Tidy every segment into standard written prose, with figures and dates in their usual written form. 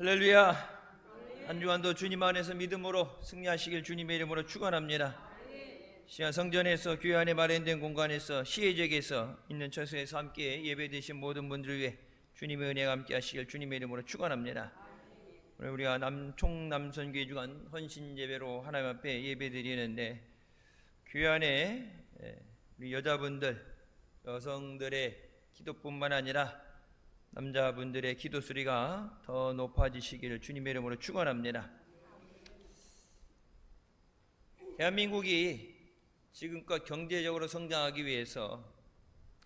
할렐루야. 한 주간도 주님 안에서 믿음으로 승리하시길 주님의 이름으로 축원합니다. 시간 성전에서 교회 안에 마련된 공간에서 시혜적에서 있는 처소에서 함께 예배드신 모든 분들을 위해 주님의 은혜가 함께 하시길 주님의 이름으로 축원합니다. 오늘 우리가 총남선교회 주간 헌신 예배로 하나님 앞에 예배드리는데, 교회 안에 우리 여자분들, 여성들의 기도뿐만 아니라 남자분들의 기도 소리가 더 높아지시기를 주님의 이름으로 축원합니다. 대한민국이 지금껏 경제적으로 성장하기 위해서,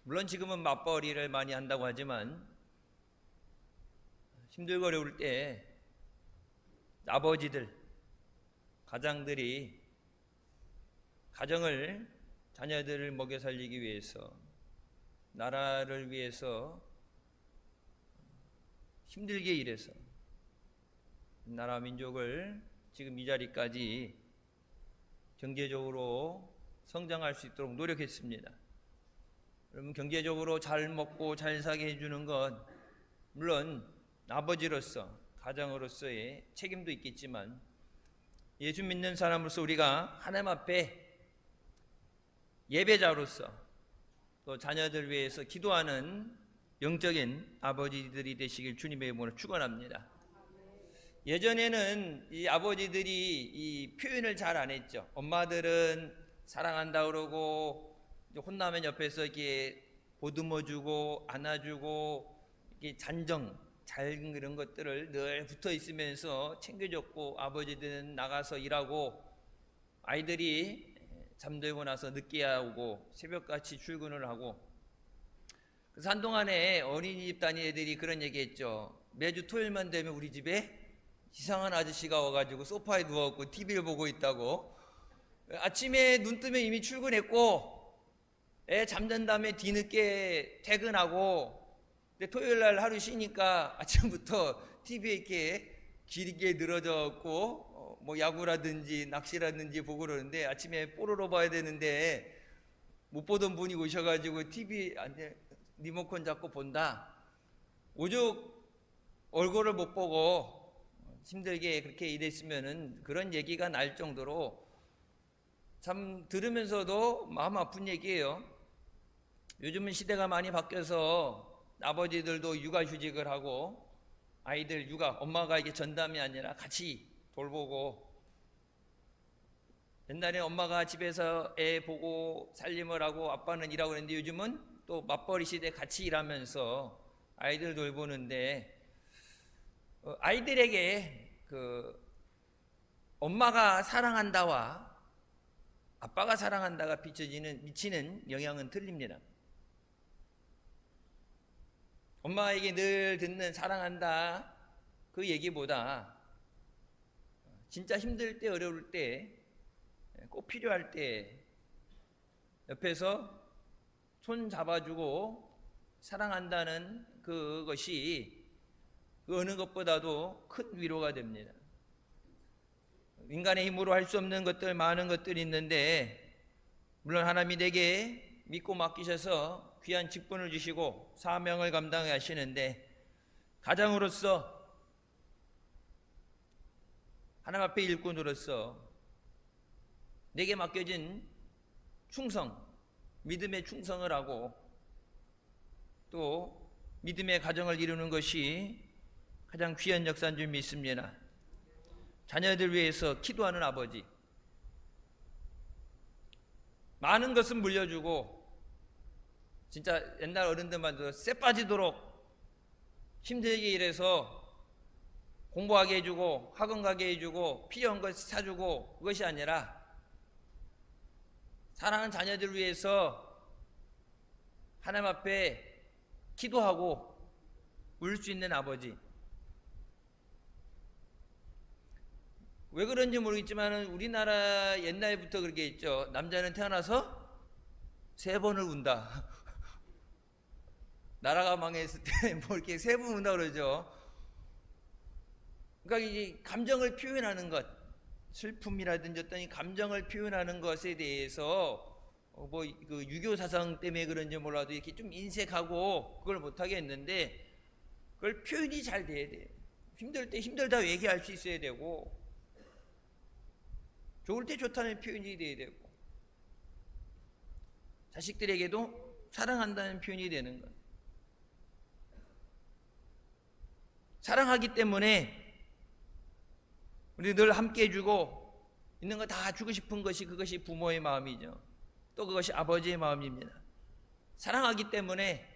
물론 지금은 맞벌이를 많이 한다고 하지만, 힘들고 어려울 때 아버지들, 가장들이 가정을, 자녀들을 먹여 살리기 위해서, 나라를 위해서 힘들게 일해서 나라 민족을 지금 이 자리까지 경제적으로 성장할 수 있도록 노력했습니다. 여러분, 경제적으로 잘 먹고 잘 살게 해주는 건 물론 아버지로서, 가장으로서의 책임도 있겠지만, 예수 믿는 사람으로서 우리가 하나님 앞에 예배자로서 또 자녀들 위해서 기도하는 영적인 아버지들이 되시길 주님의 이름으로 축원합니다. 예전에는 이 아버지들이 이 표현을 잘 안 했죠. 엄마들은 사랑한다 그러고, 혼나면 옆에서 이렇게 보듬어주고 안아주고, 이렇게 잔정, 그런 것들을 늘 붙어 있으면서 챙겨줬고, 아버지들은 나가서 일하고, 아이들이 잠들고 나서 늦게 오고 새벽같이 출근을 하고. 그래서 한동안에 어린이집 다니는 애들이 그런 얘기했죠. 매주 토요일만 되면 우리 집에 이상한 아저씨가 와가지고 소파에 누워있고 TV를 보고 있다고. 아침에 눈 뜨면 이미 출근했고, 애 잠든 다음에 뒤늦게 퇴근하고, 근데 토요일날 하루 쉬니까 아침부터 TV에 이렇게 길게 늘어졌고, 뭐 야구라든지 낚시라든지 보고 그러는데, 아침에 뽀로로 봐야 되는데 못 보던 분이 오셔가지고 TV 리모컨 잡고 본다. 오죽 얼굴을 못 보고 힘들게 그렇게 일했으면은, 그런 얘기가 날 정도로 참 들으면서도 마음 아픈 얘기예요. 요즘은 시대가 많이 바뀌어서 아버지들도 육아휴직을 하고, 아이들 육아, 엄마가 이게 전담이 아니라 같이 돌보고, 옛날에 엄마가 집에서 애 보고 살림을 하고 아빠는 일하고 그랬는데, 요즘은 또 맞벌이 시대 같이 일하면서 아이들 돌보는데, 아이들에게 엄마가 사랑한다와 아빠가 사랑한다가 미치는 영향은 틀립니다. 엄마에게 늘 듣는 사랑한다, 그 얘기보다 진짜 힘들 때, 어려울 때, 꼭 필요할 때 옆에서 손 잡아주고 사랑한다는 그것이 그 어느 것보다도 큰 위로가 됩니다. 인간의 힘으로 할 수 없는 것들, 많은 것들이 있는데, 물론 하나님이 내게 믿고 맡기셔서 귀한 직분을 주시고 사명을 감당하시는데, 가장으로서, 하나님 앞에 일꾼으로서 내게 맡겨진 충성, 믿음의 충성을 하고 또 믿음의 가정을 이루는 것이 가장 귀한 역사인 줄 믿습니다. 자녀들 위해서 기도하는 아버지, 많은 것은 물려주고, 진짜 옛날 어른들만 도 쇠 빠지도록 힘들게 일해서 공부하게 해주고 학원 가게 해주고 필요한 것 사주고, 그것이 아니라 사랑하는 자녀들 위해서 하나님 앞에 기도하고 울 수 있는 아버지. 왜 그런지 모르겠지만 우리나라 옛날부터 그렇게 있죠. 남자는 태어나서 3번을 운다. 나라가 망했을 때 뭐 이렇게 3번 운다 그러죠. 그러니까 이 감정을 표현하는 것, 슬픔이라든지 어떤 감정을 표현하는 것에 대해서 그 유교 사상 때문에 그런지 몰라도 이렇게 좀 인색하고 그걸 못하게 했는데, 그걸 표현이 잘 돼야 돼요. 힘들 때 힘들다고 얘기할 수 있어야 되고, 좋을 때 좋다는 표현이 돼야 되고, 자식들에게도 사랑한다는 표현이 되는 것. 사랑하기 때문에 우리 늘 함께 해주고 있는 거 다 주고 싶은 것이, 그것이 부모의 마음이죠. 또 그것이 아버지의 마음입니다. 사랑하기 때문에,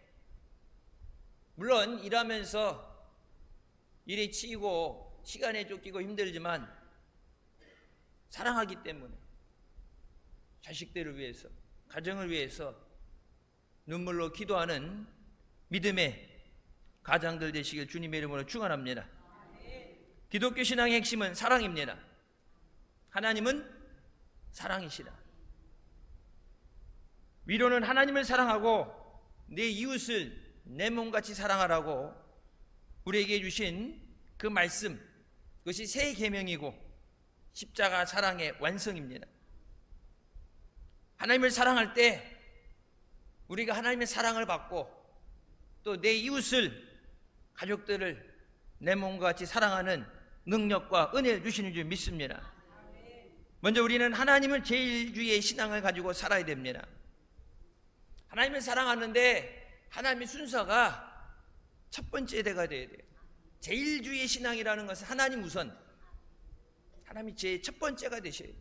물론 일하면서 일에 치이고 시간에 쫓기고 힘들지만 사랑하기 때문에 자식들을 위해서, 가정을 위해서 눈물로 기도하는 믿음의 가장들 되시길 주님의 이름으로 축원합니다. 기독교 신앙의 핵심은 사랑입니다. 하나님은 사랑이시라. 위로는 하나님을 사랑하고 내 이웃을 내 몸같이 사랑하라고 우리에게 주신 그 말씀, 그것이 새 계명이고 십자가 사랑의 완성입니다. 하나님을 사랑할 때 우리가 하나님의 사랑을 받고 또 내 이웃을, 가족들을 내 몸과 같이 사랑하는 능력과 은혜를 주시는 줄 믿습니다. 먼저 우리는 하나님을 제일주의의 신앙을 가지고 살아야 됩니다. 하나님을 사랑하는데 하나님의 순서가 첫 번째 대가 돼야 돼요. 제일주의의 신앙이라는 것은 하나님 우선, 하나님이 제 첫 번째가 되셔야 돼요.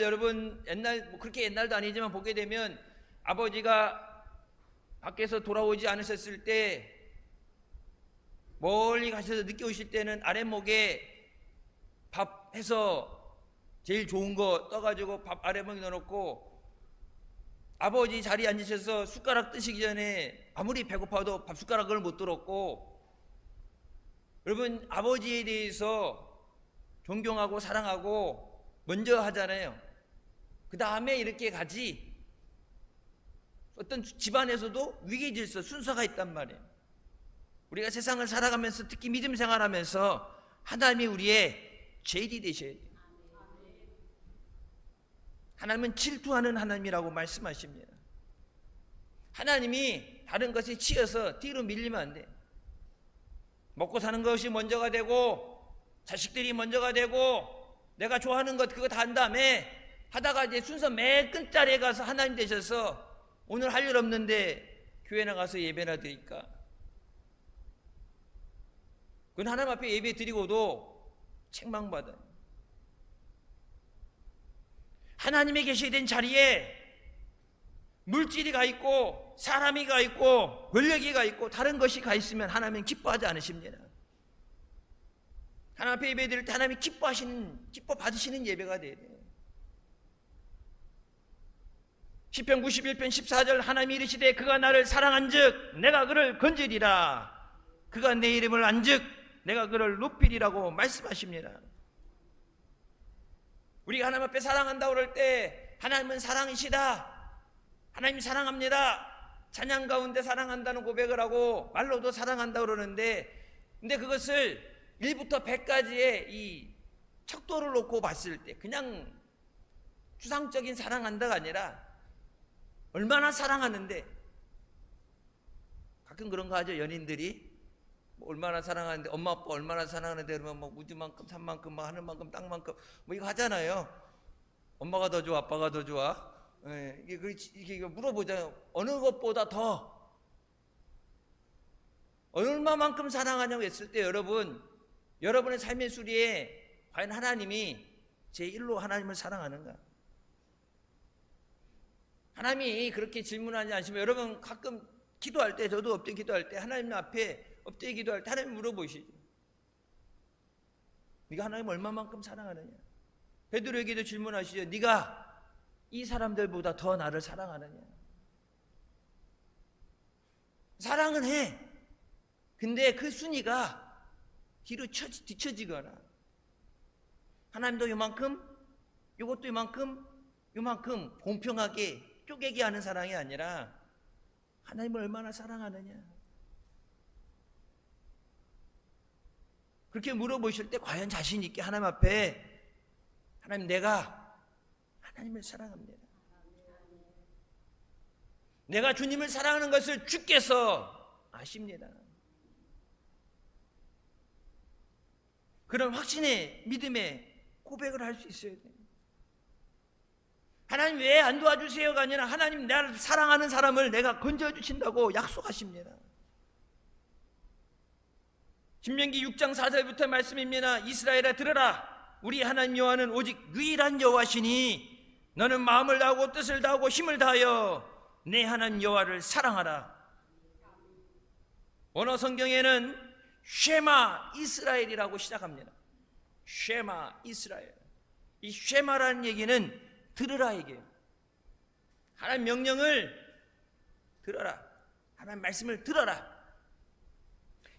여러분 옛날 그렇게 옛날도 아니지만 보게 되면 아버지가 밖에서 돌아오지 않으셨을 때, 멀리 가셔서 늦게 오실 때는 아랫목에 밥 해서 제일 좋은 거 떠가지고 밥 아랫목에 넣어놓고, 아버지 자리에 앉으셔서 숟가락 뜨시기 전에 아무리 배고파도 밥 숟가락을 못 들었고, 여러분 아버지에 대해서 존경하고 사랑하고 먼저 하잖아요. 그 다음에 이렇게 가지. 어떤 집안에서도 위계질서, 순서가 있단 말이에요. 우리가 세상을 살아가면서 특히 믿음 생활하면서 하나님이 우리의 제일이 되셔야 돼요. 하나님은 질투하는 하나님이라고 말씀하십니다. 하나님이 다른 것에 치여서 뒤로 밀리면 안 돼. 먹고 사는 것이 먼저가 되고 자식들이 먼저가 되고 내가 좋아하는 것 그거 다 한 다음에 하다가 이제 순서 맨 끝자리에 가서 하나님 되셔서 오늘 할 일 없는데 교회 나가서 예배나 드릴까? 그건 하나님 앞에 예배 드리고도 책망받아요. 하나님의 계시게 된 자리에 물질이 가 있고 사람이 가 있고 권력이 가 있고 다른 것이 가 있으면 하나님은 기뻐하지 않으십니다. 하나님 앞에 예배 드릴 때 하나님이 기뻐 받으시는 예배가 돼야 돼요. 시편 91편 14절 하나님이 이르시되 그가 나를 사랑한즉 내가 그를 건지리라. 그가 내 이름을 안즉 내가 그를 높이리라고 말씀하십니다. 우리가 하나님 앞에 사랑한다고 그럴 때 하나님은 사랑이시다, 하나님 사랑합니다, 찬양 가운데 사랑한다는 고백을 하고 말로도 사랑한다고 그러는데, 근데 그것을 1부터 100까지의 이 척도를 놓고 봤을 때 그냥 추상적인 사랑한다가 아니라 얼마나 사랑하는데, 가끔 그런 거 하죠. 연인들이 뭐 얼마나 사랑하는데, 엄마 아빠 얼마나 사랑하는데 그러면 뭐 우주만큼 산만큼 뭐 하늘만큼 땅만큼 뭐 이거 하잖아요. 엄마가 더 좋아, 아빠가 더 좋아? 예, 이게 물어보잖아요. 어느 것보다 더 얼마만큼 사랑하냐고 했을 때 여러분의 삶의 수리에 과연 하나님이 제1로 하나님을 사랑하는가? 하나님이 그렇게 질문하지 않으시면 여러분 가끔 기도할 때, 저도 엎드려 기도할 때 하나님 앞에 엎드려 기도할 때 하나님 물어보시죠. 네가 하나님 얼마만큼 사랑하느냐? 베드로에게도 질문하시죠. 네가 이 사람들보다 더 나를 사랑하느냐? 사랑은 해. 근데 그 순위가 뒤로 뒤처지거나 하나님도 요만큼, 요것도 요만큼 공평하게 쪼개기 하는 사랑이 아니라 하나님을 얼마나 사랑하느냐. 그렇게 물어보실 때 과연 자신 있게 하나님 앞에 하나님 내가 하나님을 사랑합니다. 내가 주님을 사랑하는 것을 주께서 아십니다. 그런 확신의 믿음의 고백을 할 수 있어야 돼요. 하나님 왜 안 도와주세요가 아니라 하나님 나를 사랑하는 사람을 내가 건져주신다고 약속하십니다. 신명기 6장 4절부터 말씀입니다. 이스라엘아 들으라. 우리 하나님 여호와는 오직 유일한 여호와시니 너는 마음을 다하고 뜻을 다하고 힘을 다하여 내 하나님 여호와를 사랑하라. 원어 성경에는 쉐마 이스라엘이라고 시작합니다. 쉐마 이스라엘. 이 쉐마라는 얘기는 들으라 얘기예요. 하나님 명령을 들어라. 하나님 말씀을 들어라.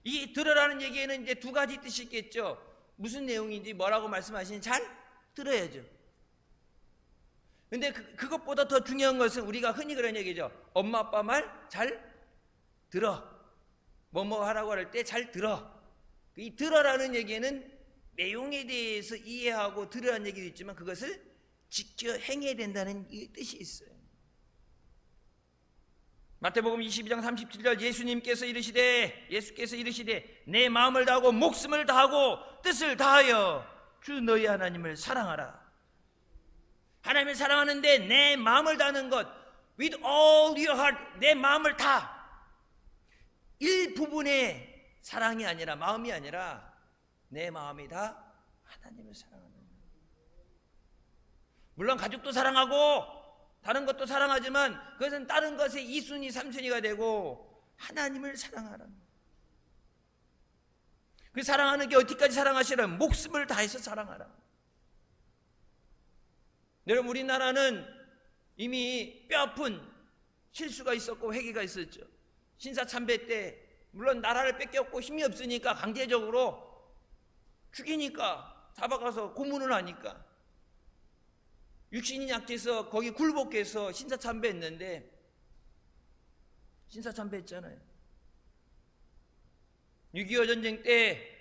이 들으라는 얘기에는 이제 두 가지 뜻이 있겠죠. 무슨 내용인지 뭐라고 말씀하시는지 잘 들어야죠. 근데 그것보다 더 중요한 것은 우리가 흔히 그런 얘기죠. 엄마 아빠 말 잘 들어. 뭐뭐 하라고 할 때 잘 들어. 이 들어라는 얘기는 내용에 대해서 이해하고 들으라는 얘기도 있지만 그것을 지켜 행해야 된다는 이 뜻이 있어요. 마태복음 22장 37절 예수께서 이르시되 내 마음을 다하고 목숨을 다하고 뜻을 다하여 주 너희 하나님을 사랑하라. 하나님을 사랑하는데 내 마음을 다하는 것, with all your heart, 내 마음을 다. 일부분의 사랑이 아니라, 마음이 아니라 내 마음이 다 하나님을 사랑하는 거예요. 물론 가족도 사랑하고 다른 것도 사랑하지만 그것은 다른 것의 2순위 3순위가 되고 하나님을 사랑하라는 거예요. 그 사랑하는 게 어디까지 사랑하시라면 목숨을 다해서 사랑하라. 여러분 우리나라는 이미 뼈아픈 실수가 있었고 회개가 있었죠. 신사참배 때 물론 나라를 뺏겼고 힘이 없으니까 강제적으로 죽이니까 잡아가서 고문을 하니까 육신이 약해서 거기 굴복해서 신사참배했는데 신사참배했잖아요. 6.25 전쟁 때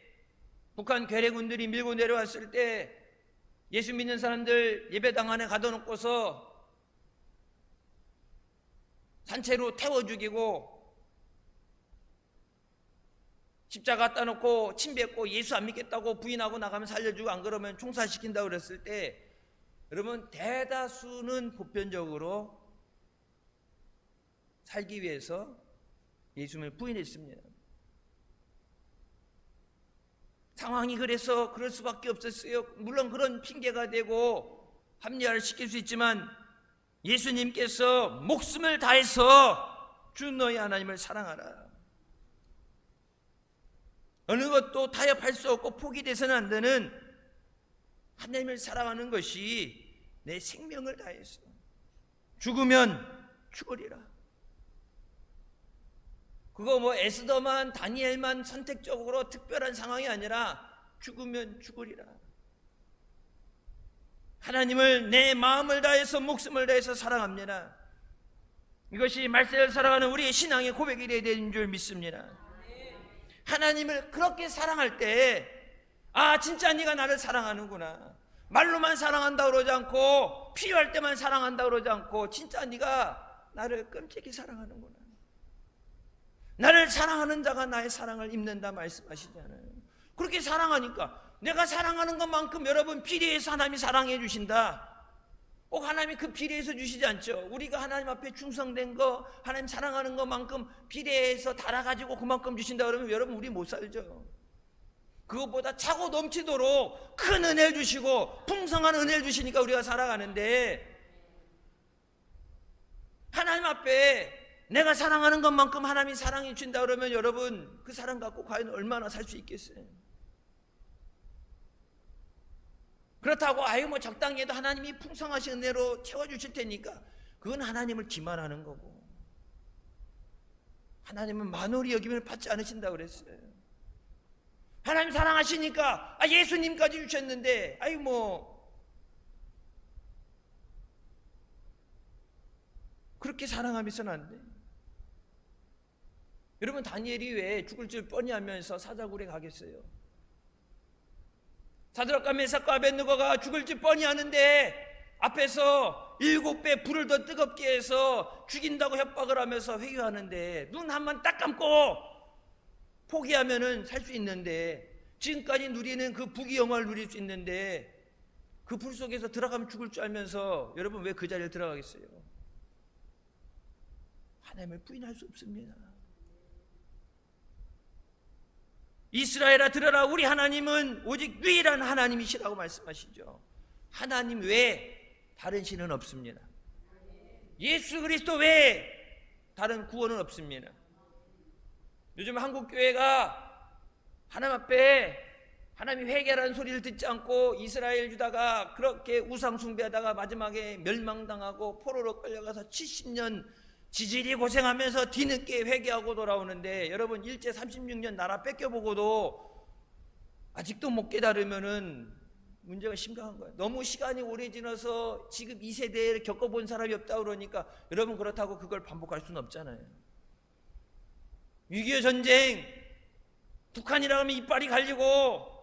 북한 괴뢰군들이 밀고 내려왔을 때 예수 믿는 사람들 예배당 안에 가둬놓고서 산채로 태워 죽이고 십자가 갖다 놓고 침 뱉고 예수 안 믿겠다고 부인하고 나가면 살려주고 안 그러면 총살시킨다고 그랬을 때 여러분 대다수는 보편적으로 살기 위해서 예수님을 부인했습니다. 상황이 그래서 그럴 수밖에 없었어요. 물론 그런 핑계가 되고 합리화를 시킬 수 있지만 예수님께서 목숨을 다해서 주 너희 하나님을 사랑하라. 어느 것도 타협할 수 없고 포기돼서는 안 되는 하나님을 사랑하는 것이 내 생명을 다해서 죽으면 죽으리라. 그거 뭐 에스더만 다니엘만 선택적으로 특별한 상황이 아니라 죽으면 죽으리라. 하나님을 내 마음을 다해서 목숨을 다해서 사랑합니다. 이것이 말세를 살아가는 우리의 신앙의 고백이 되어야 되는 줄 믿습니다. 하나님을 그렇게 사랑할 때 아 진짜 네가 나를 사랑하는구나. 말로만 사랑한다 그러지 않고 필요할 때만 사랑한다 그러지 않고 진짜 네가 나를 끔찍히 사랑하는구나. 나를 사랑하는 자가 나의 사랑을 입는다 말씀하시잖아요. 그렇게 사랑하니까 내가 사랑하는 것만큼 여러분 비례해서 하나님이 사랑해 주신다. 꼭 하나님이 그 비례해서 주시지 않죠. 우리가 하나님 앞에 충성된 거 하나님 사랑하는 것만큼 비례해서 달아가지고 그만큼 주신다 그러면 여러분 우리 못 살죠. 그것보다 차고 넘치도록 큰 은혜를 주시고 풍성한 은혜를 주시니까 우리가 살아가는데 하나님 앞에 내가 사랑하는 것만큼 하나님이 사랑해 주신다 그러면 여러분 그 사랑 갖고 과연 얼마나 살 수 있겠어요? 그렇다고 아유 뭐 적당히 해도 하나님이 풍성하신 은혜로 채워주실 테니까 그건 하나님을 기만하는 거고 하나님은 만홀히 여김을 받지 않으신다고 그랬어요. 하나님 사랑하시니까 예수님까지 주셨는데 아유 뭐 그렇게 사랑하면서는 안 돼. 여러분 다니엘이 왜 죽을 줄 뻔히 하면서 사자굴에 가겠어요? 사드락과 메삭과 아벳느고가 죽을 줄 뻔히 하는데 앞에서 7배 불을 더 뜨겁게 해서 죽인다고 협박을 하면서 회유하는데 눈 한 번 딱 감고 포기하면은 살 수 있는데 지금까지 누리는 그 부귀 영화를 누릴 수 있는데 그 불 속에서 들어가면 죽을 줄 알면서 여러분 왜 그 자리에 들어가겠어요? 하나님을 부인할 수 없습니다. 이스라엘아 들어라, 우리 하나님은 오직 유일한 하나님이시라고 말씀하시죠. 하나님 외에 다른 신은 없습니다. 예수 그리스도 외에 다른 구원은 없습니다. 요즘 한국 교회가 하나님 앞에 하나님이 회개라는 소리를 듣지 않고 이스라엘 유다가 그렇게 우상 숭배하다가 마지막에 멸망당하고 포로로 끌려가서 70년 지질이 고생하면서 뒤늦게 회개하고 돌아오는데, 여러분 일제 36년 나라 뺏겨보고도 아직도 못 깨달으면은 문제가 심각한 거예요. 너무 시간이 오래 지나서 지금 이 세대에 겪어본 사람이 없다 그러니까 여러분 그렇다고 그걸 반복할 수는 없잖아요. 6.25 전쟁, 북한이라 하면 이빨이 갈리고,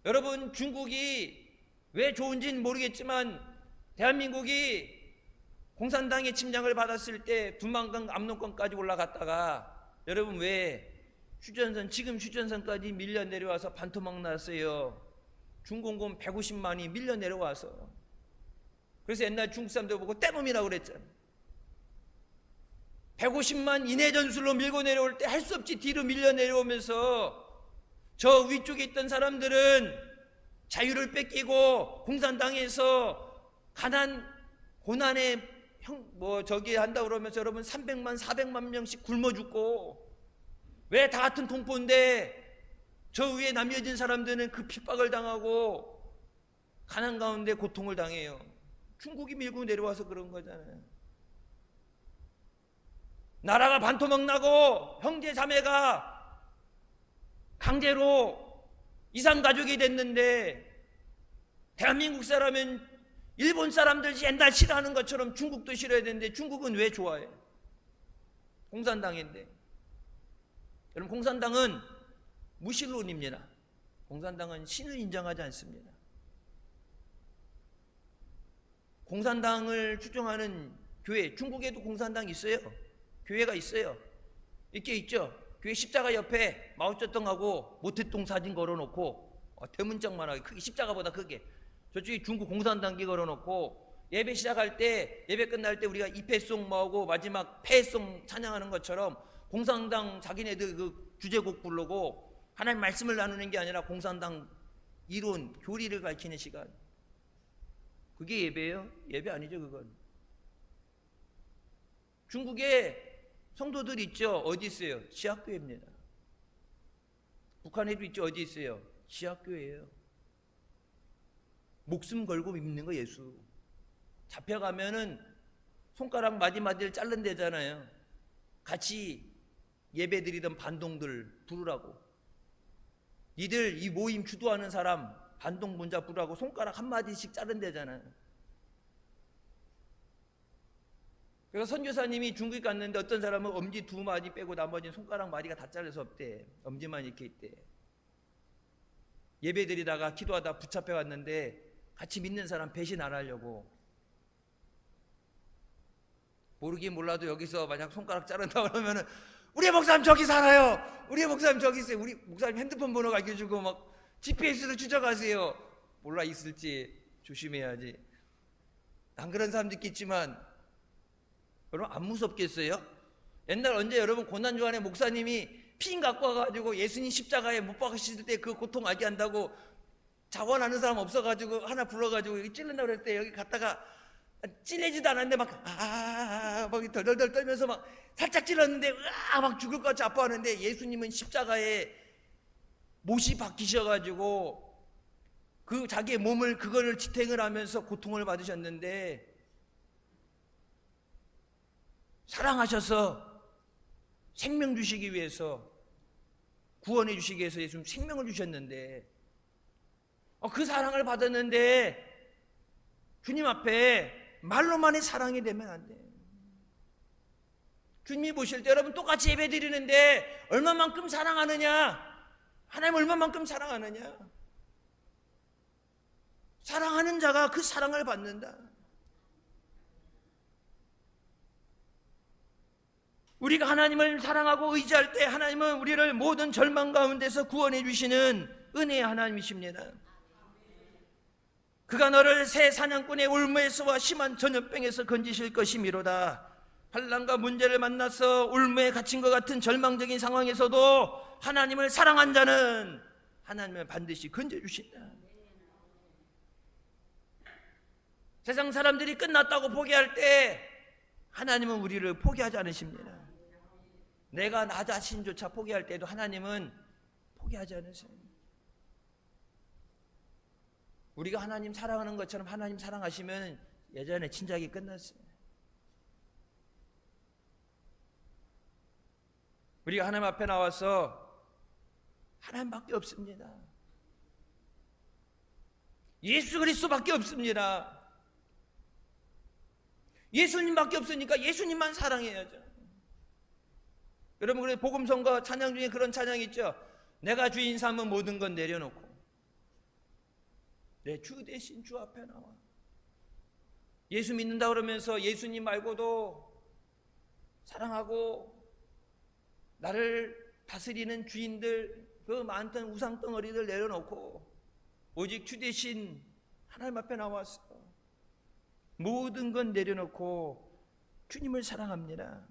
여러분 중국이 왜 좋은지는 모르겠지만 대한민국이 공산당의 침략을 받았을 때 두만강 압록강까지 올라갔다가 여러분 왜 휴전선, 지금 휴전선까지 밀려 내려와서 반토막 났어요. 중공군 150만이 밀려 내려와서. 그래서 옛날 중국 사람들 보고 떼몸이라고 그랬잖아요. 150만 이내 전술로 밀고 내려올 때 할 수 없이 뒤로 밀려 내려오면서 저 위쪽에 있던 사람들은 자유를 뺏기고 공산당에서 가난 고난에 저기 한다고 그러면서 여러분 300만 400만 명씩 굶어 죽고, 왜 다 같은 동포인데 저 위에 남겨진 사람들은 그 핍박을 당하고 가난 가운데 고통을 당해요. 중국이 밀고 내려와서 그런 거잖아요. 나라가 반토막 나고 형제 자매가 강제로 이산가족이 됐는데, 대한민국 사람은 일본 사람들 옛날 싫어하는 것처럼 중국도 싫어야 되는데 중국은 왜 좋아해? 공산당인데. 여러분 공산당은 무신론입니다. 공산당은 신을 인정하지 않습니다. 공산당을 추종하는 교회, 중국에도 공산당이 있어요. 교회가 있어요. 이렇게 있죠. 교회 십자가 옆에 마오쩌둥하고 모택동 사진 걸어놓고 대문짝만하게 크게, 십자가보다 크게, 저쪽에 중국 공산당기 걸어놓고 예배 시작할 때, 예배 끝날 때 우리가 입회송 뭐하고 마지막 폐송 찬양하는 것처럼 공산당 자기네들 그 주제곡 부르고 하나님 말씀을 나누는 게 아니라 공산당 이론, 교리를 가르치는 시간. 그게 예배예요? 예배 아니죠 그건. 중국에 성도들 있죠? 어디 있어요? 지하교회입니다. 북한에도 있죠? 어디 있어요? 지하교회예요. 목숨 걸고 믿는 거 예수. 잡혀가면은 손가락 마디마디를 자른대잖아요. 같이 예배드리던 반동들 부르라고. 니들 이 모임 주도하는 사람 반동 분자 부르라고 손가락 한마디씩 자른대잖아요. 그래서 선교사님이 중국에 갔는데 어떤 사람은 엄지 2마디 빼고 나머지는 손가락 마디가 다 잘려서 없대. 엄지만 이렇게 있대. 예배드리다가 기도하다 붙잡혀 갔는데 같이 믿는 사람 배신 안 하려고. 모르긴 몰라도 여기서 만약 손가락 자른다 그러면은 우리 목사님 저기 살아요. 우리 목사님 저기 있어요. 우리 목사님 핸드폰 번호 알려주고 막 GPS를 추적하세요. 몰라 있을지 조심해야지. 안 그런 사람도 있겠지만 여러분 안 무섭겠어요? 옛날 언제 여러분 고난주간에 목사님이 핀 갖고 와가지고 예수님 십자가에 못 박으실 때 그 고통 알게 한다고 자원하는 사람 없어가지고 하나 불러가지고 여기 찔른다고 그랬을 때 여기 갔다가 찔리지도 않았는데 막 덜덜덜 떨면서 막 살짝 찔렀는데 막 죽을 것 같이 아파하는데 예수님은 십자가에 못이 박히셔가지고 그 자기의 몸을 그거를 지탱을 하면서 고통을 받으셨는데, 사랑하셔서 생명 주시기 위해서, 구원해 주시기 위해서 예수님 생명을 주셨는데, 그 사랑을 받았는데 주님 앞에 말로만의 사랑이 되면 안 돼. 주님이 보실 때 여러분 똑같이 예배 드리는데 얼마만큼 사랑하느냐, 하나님 얼마만큼 사랑하느냐. 사랑하는 자가 그 사랑을 받는다. 우리가 하나님을 사랑하고 의지할 때 하나님은 우리를 모든 절망 가운데서 구원해 주시는 은혜의 하나님이십니다. 그가 너를 새 사냥꾼의 울무에서와 심한 전염병에서 건지실 것이미로다. 환난과 문제를 만나서 울무에 갇힌 것 같은 절망적인 상황에서도 하나님을 사랑한 자는 하나님을 반드시 건져주신다. 세상 사람들이 끝났다고 포기할 때 하나님은 우리를 포기하지 않으십니다. 내가 나 자신조차 포기할 때도 하나님은 포기하지 않으세요. 우리가 하나님 사랑하는 것처럼 하나님 사랑하시면 예전에 진작에 끝났어요. 우리가 하나님 앞에 나와서 하나님밖에 없습니다. 예수 그리스도밖에 없습니다. 예수님밖에 없으니까 예수님만 사랑해야죠. 여러분, 그래 복음성가 찬양 중에 그런 찬양이 있죠. 내가 주인 삼은 모든 건 내려놓고 내 주 대신 주 앞에 나와. 예수 믿는다 그러면서 예수님 말고도 사랑하고 나를 다스리는 주인들, 그 많던 우상덩어리들 내려놓고 오직 주 대신 하나님 앞에 나왔어. 모든 건 내려놓고 주님을 사랑합니다.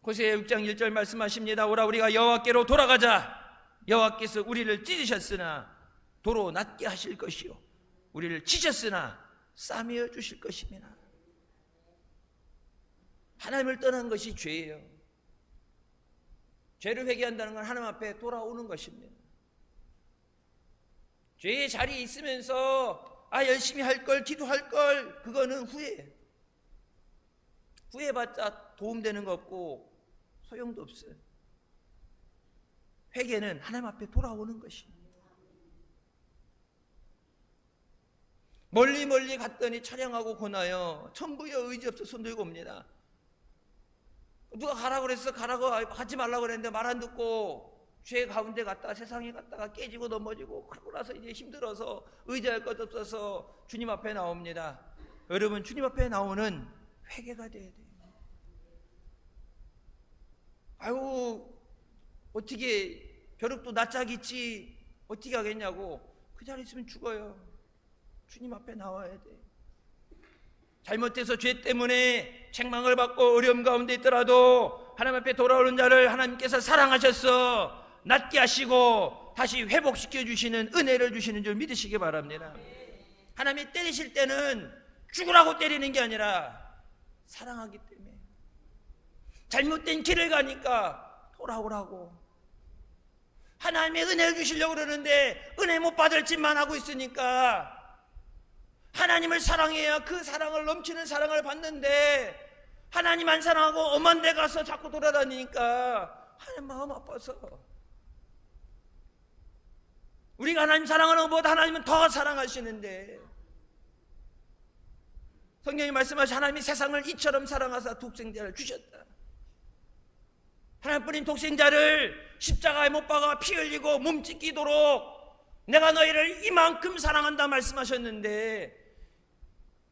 호세아 6장 1절 말씀하십니다. 오라 우리가 여호와께로 돌아가자. 여호와께서 우리를 찢으셨으나 도로 낫게 하실 것이요 우리를 치셨으나 싸매어 주실 것입니다. 하나님을 떠난 것이 죄예요. 죄를 회개한다는 건 하나님 앞에 돌아오는 것입니다. 죄의 자리에 있으면서 열심히 할 걸, 기도할 걸, 그거는 후회예요. 후회해봤자 도움되는 거 없고 소용도 없어요. 회개는 하나님 앞에 돌아오는 것입니다. 멀리 멀리 갔더니 차량하고 고나요 천부여 의지 없어 손들고 옵니다. 누가 가라고 그랬어. 가라고 하지 말라고 그랬는데 말 안 듣고 죄 가운데 갔다가 세상에 갔다가 깨지고 넘어지고 그러고 나서 이제 힘들어서 의지할 것 없어서 주님 앞에 나옵니다. 여러분, 주님 앞에 나오는 회개가 돼야 돼요. 아유, 어떻게 벼룩도 낯짝이 있지 어떻게 하겠냐고. 그 자리에 있으면 죽어요. 주님 앞에 나와야 돼. 잘못해서 죄 때문에 책망을 받고 어려움 가운데 있더라도 하나님 앞에 돌아오는 자를 하나님께서 사랑하셔서 낫게 하시고 다시 회복시켜 주시는 은혜를 주시는 줄 믿으시기 바랍니다. 하나님이 때리실 때는 죽으라고 때리는 게 아니라 사랑하기 때문에, 잘못된 길을 가니까 돌아오라고. 하나님의 은혜를 주시려고 그러는데 은혜 못 받을 짓만 하고 있으니까 하나님을 사랑해야 그 사랑을, 넘치는 사랑을 받는데 하나님 안 사랑하고 엄한 데 가서 자꾸 돌아다니니까 하나님 마음 아파서. 우리가 하나님 사랑하는 것보다 하나님은 더 사랑하시는데, 성경이 말씀하신 하나님이 세상을 이처럼 사랑하사 독생자를 주셨다. 하나님뿐인 독생자를 십자가에 못 박아 피 흘리고 몸 찢기도록 내가 너희를 이만큼 사랑한다 말씀하셨는데,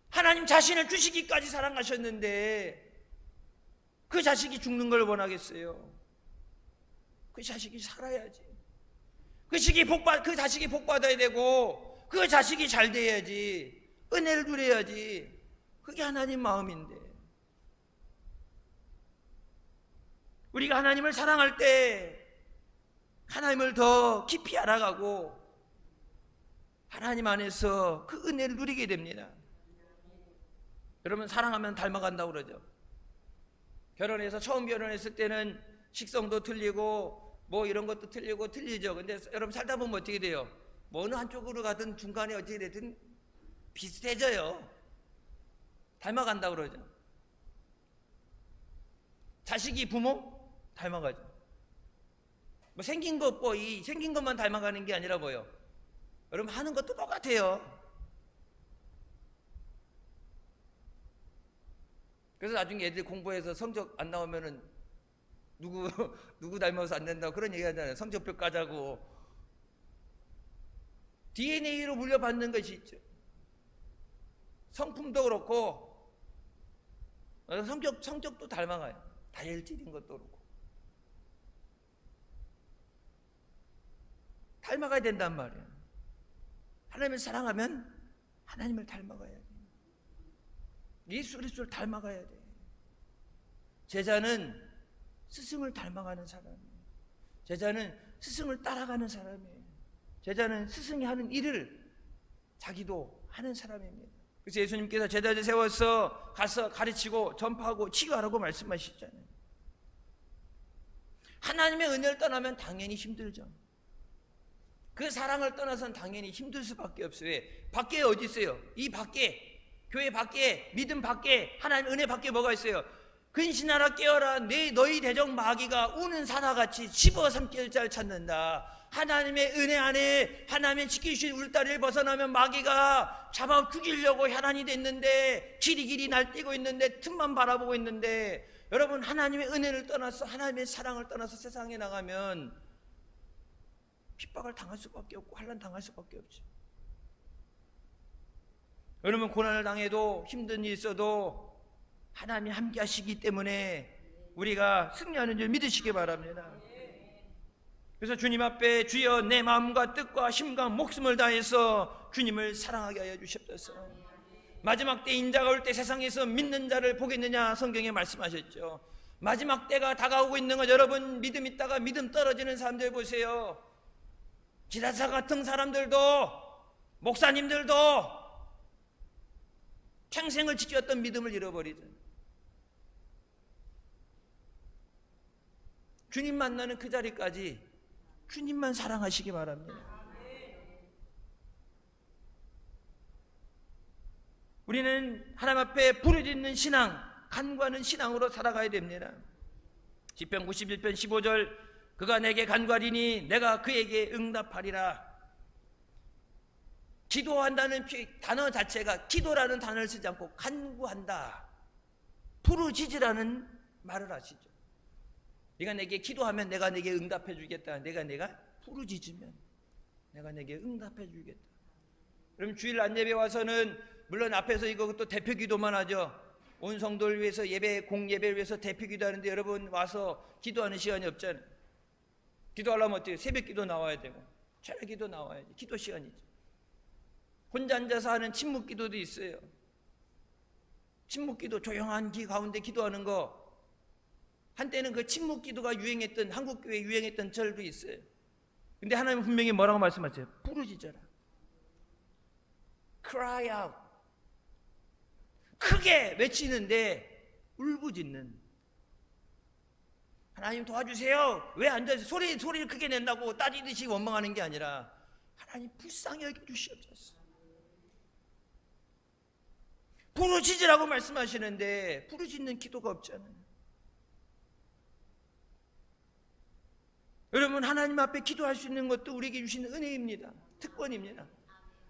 하나님 자신을 주시기까지 사랑하셨는데 그 자식이 죽는 걸 원하겠어요? 그 자식이 살아야지. 그 자식이 복받아야 되고 그 자식이 잘 돼야지. 은혜를 누려야지. 그게 하나님 마음인데, 우리가 하나님을 사랑할 때 하나님을 더 깊이 알아가고 하나님 안에서 그 은혜를 누리게 됩니다. 여러분, 사랑하면 닮아간다고 그러죠. 결혼해서 처음 결혼했을 때는 식성도 틀리고 뭐 이런 것도 틀리죠. 근데 여러분 살다 보면 어떻게 돼요? 뭐 어느 한쪽으로 가든 중간에 어떻게 되든 비슷해져요. 닮아간다고 그러죠. 자식이 부모 닮아가죠. 뭐 생긴 것, 이 생긴 것만 닮아가는 게 아니라 뭐요? 여러분 하는 것도 똑같아요. 그래서 나중에 애들 공부해서 성적 안 나오면은 누구 닮아서 안 된다고 그런 얘기 하잖아요. 성적표 까자고. DNA로 물려받는 것이 있죠. 성품도 그렇고 성격도 닮아가요. 다혈질인 것도 그렇고. 닮아가야 된단 말이에요. 하나님을 사랑하면 하나님을 닮아가야 돼. 예수 그리스도를 닮아가야 돼. 제자는 스승을 닮아가는 사람이에요. 제자는 스승을 따라가는 사람이에요. 제자는 스승이 하는 일을 자기도 하는 사람입니다. 그래서 예수님께서 제자들 세워서 가서 가르치고 전파하고 치유하라고 말씀하시잖아요. 하나님의 은혜를 떠나면 당연히 힘들죠. 그 사랑을 떠나서는 당연히 힘들 수밖에 없어요. 왜? 밖에 어디 있어요? 이 밖에, 교회 밖에, 믿음 밖에, 하나님 은혜 밖에 뭐가 있어요? 근신하라 깨어라, 너희 대적 마귀가 우는 사나같이 집어삼킬 자를 찾는다. 하나님의 은혜 안에 하나님의 지키신 울타리를 벗어나면 마귀가 잡아 죽이려고 혈안이 됐는데, 길이 날뛰고 있는데, 틈만 바라보고 있는데, 여러분 하나님의 은혜를 떠나서, 하나님의 사랑을 떠나서 세상에 나가면 핍박을 당할 수밖에 없고 환난 당할 수밖에 없죠. 여러분 고난을 당해도 힘든 일이 있어도 하나님이 함께 하시기 때문에 우리가 승리하는 줄 믿으시기 바랍니다. 그래서 주님 앞에 주여 내 마음과 뜻과 힘과 목숨을 다해서 주님을 사랑하게 하여 주시옵소서. 마지막 때 인자가 올 때 세상에서 믿는 자를 보겠느냐 성경에 말씀하셨죠. 마지막 때가 다가오고 있는 것, 여러분 믿음 있다가 믿음 떨어지는 사람들 보세요. 기사사 같은 사람들도, 목사님들도 평생을 지켰던 믿음을 잃어버리죠. 주님 만나는 그 자리까지 주님만 사랑하시기 바랍니다. 우리는 하나님 앞에 부르짖는 신앙, 간구하는 신앙으로 살아가야 됩니다. 시편 91편 15절, 그가 내게 간구하리니 내가 그에게 응답하리라. 기도한다는 단어 자체가 기도라는 단어를 쓰지 않고 간구한다, 부르짖으라는 말을 하시죠. 네가 내게 기도하면 내가 내게 응답해 주겠다. 내가 부르짖으면 내가 내게 응답해 주겠다. 그럼 주일 안예배 와서는 물론 앞에서 이거 또 대표 기도만 하죠. 온 성도를 위해서 예배, 공예배를 위해서 대표 기도하는데 여러분 와서 기도하는 시간이 없잖아요. 기도하려면 어때요? 새벽 기도 나와야 되고 철야 기도 나와야지. 기도 시간이죠. 혼자 앉아서 하는 침묵 기도도 있어요. 침묵 기도, 조용한 기 가운데 기도하는 거. 한때는 그 침묵 기도가 유행했던, 한국 교회에 유행했던 절도 있어요. 근데 하나님은 분명히 뭐라고 말씀하세요? 부르짖어라. Cry out. 크게 외치는데 울부짖는. 하나님 도와주세요. 왜 앉아서 소리를 크게 낸다고 따지듯이 원망하는 게 아니라 하나님 불쌍히 여겨주시옵소서. 부르짖으라고 말씀하시는데 부르짖는 기도가 없잖아요. 여러분 하나님 앞에 기도할 수 있는 것도 우리에게 주시는 은혜입니다. 특권입니다.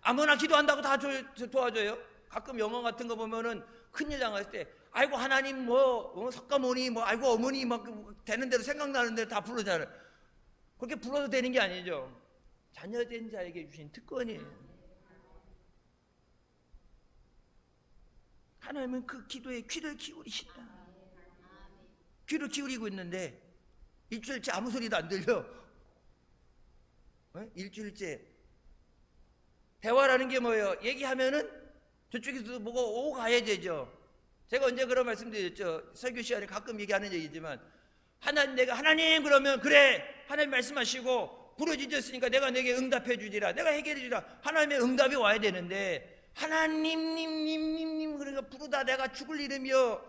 아무나 기도한다고 다 도와줘요? 가끔 영화 같은 거 보면은 큰일 당할 때 아이고 하나님 석가모니 아이고 어머니 막 되는 대로 생각나는 대로 다 부르잖아요. 그렇게 불러도 되는 게 아니죠. 자녀된 자에게 주신 특권이에요. 하나님은 그 기도에 귀를 기울이신다. 귀를 기울이고 있는데 일주일째 아무 소리도 안 들려. 일주일째 대화라는 게 뭐예요? 얘기하면은 저쪽에서도 뭐가 오고 가야 되죠. 제가 언제 그런 말씀드렸죠. 설교 시간에 가끔 얘기하는 얘기지만 하나님 그러면 그래 하나님 말씀하시고 부르짖었으니까 내가 내게 응답해 주리라, 내가 해결해 주리라. 하나님의 응답이 와야 되는데 하나님 그러니까 부르다 내가 죽을 이름이요,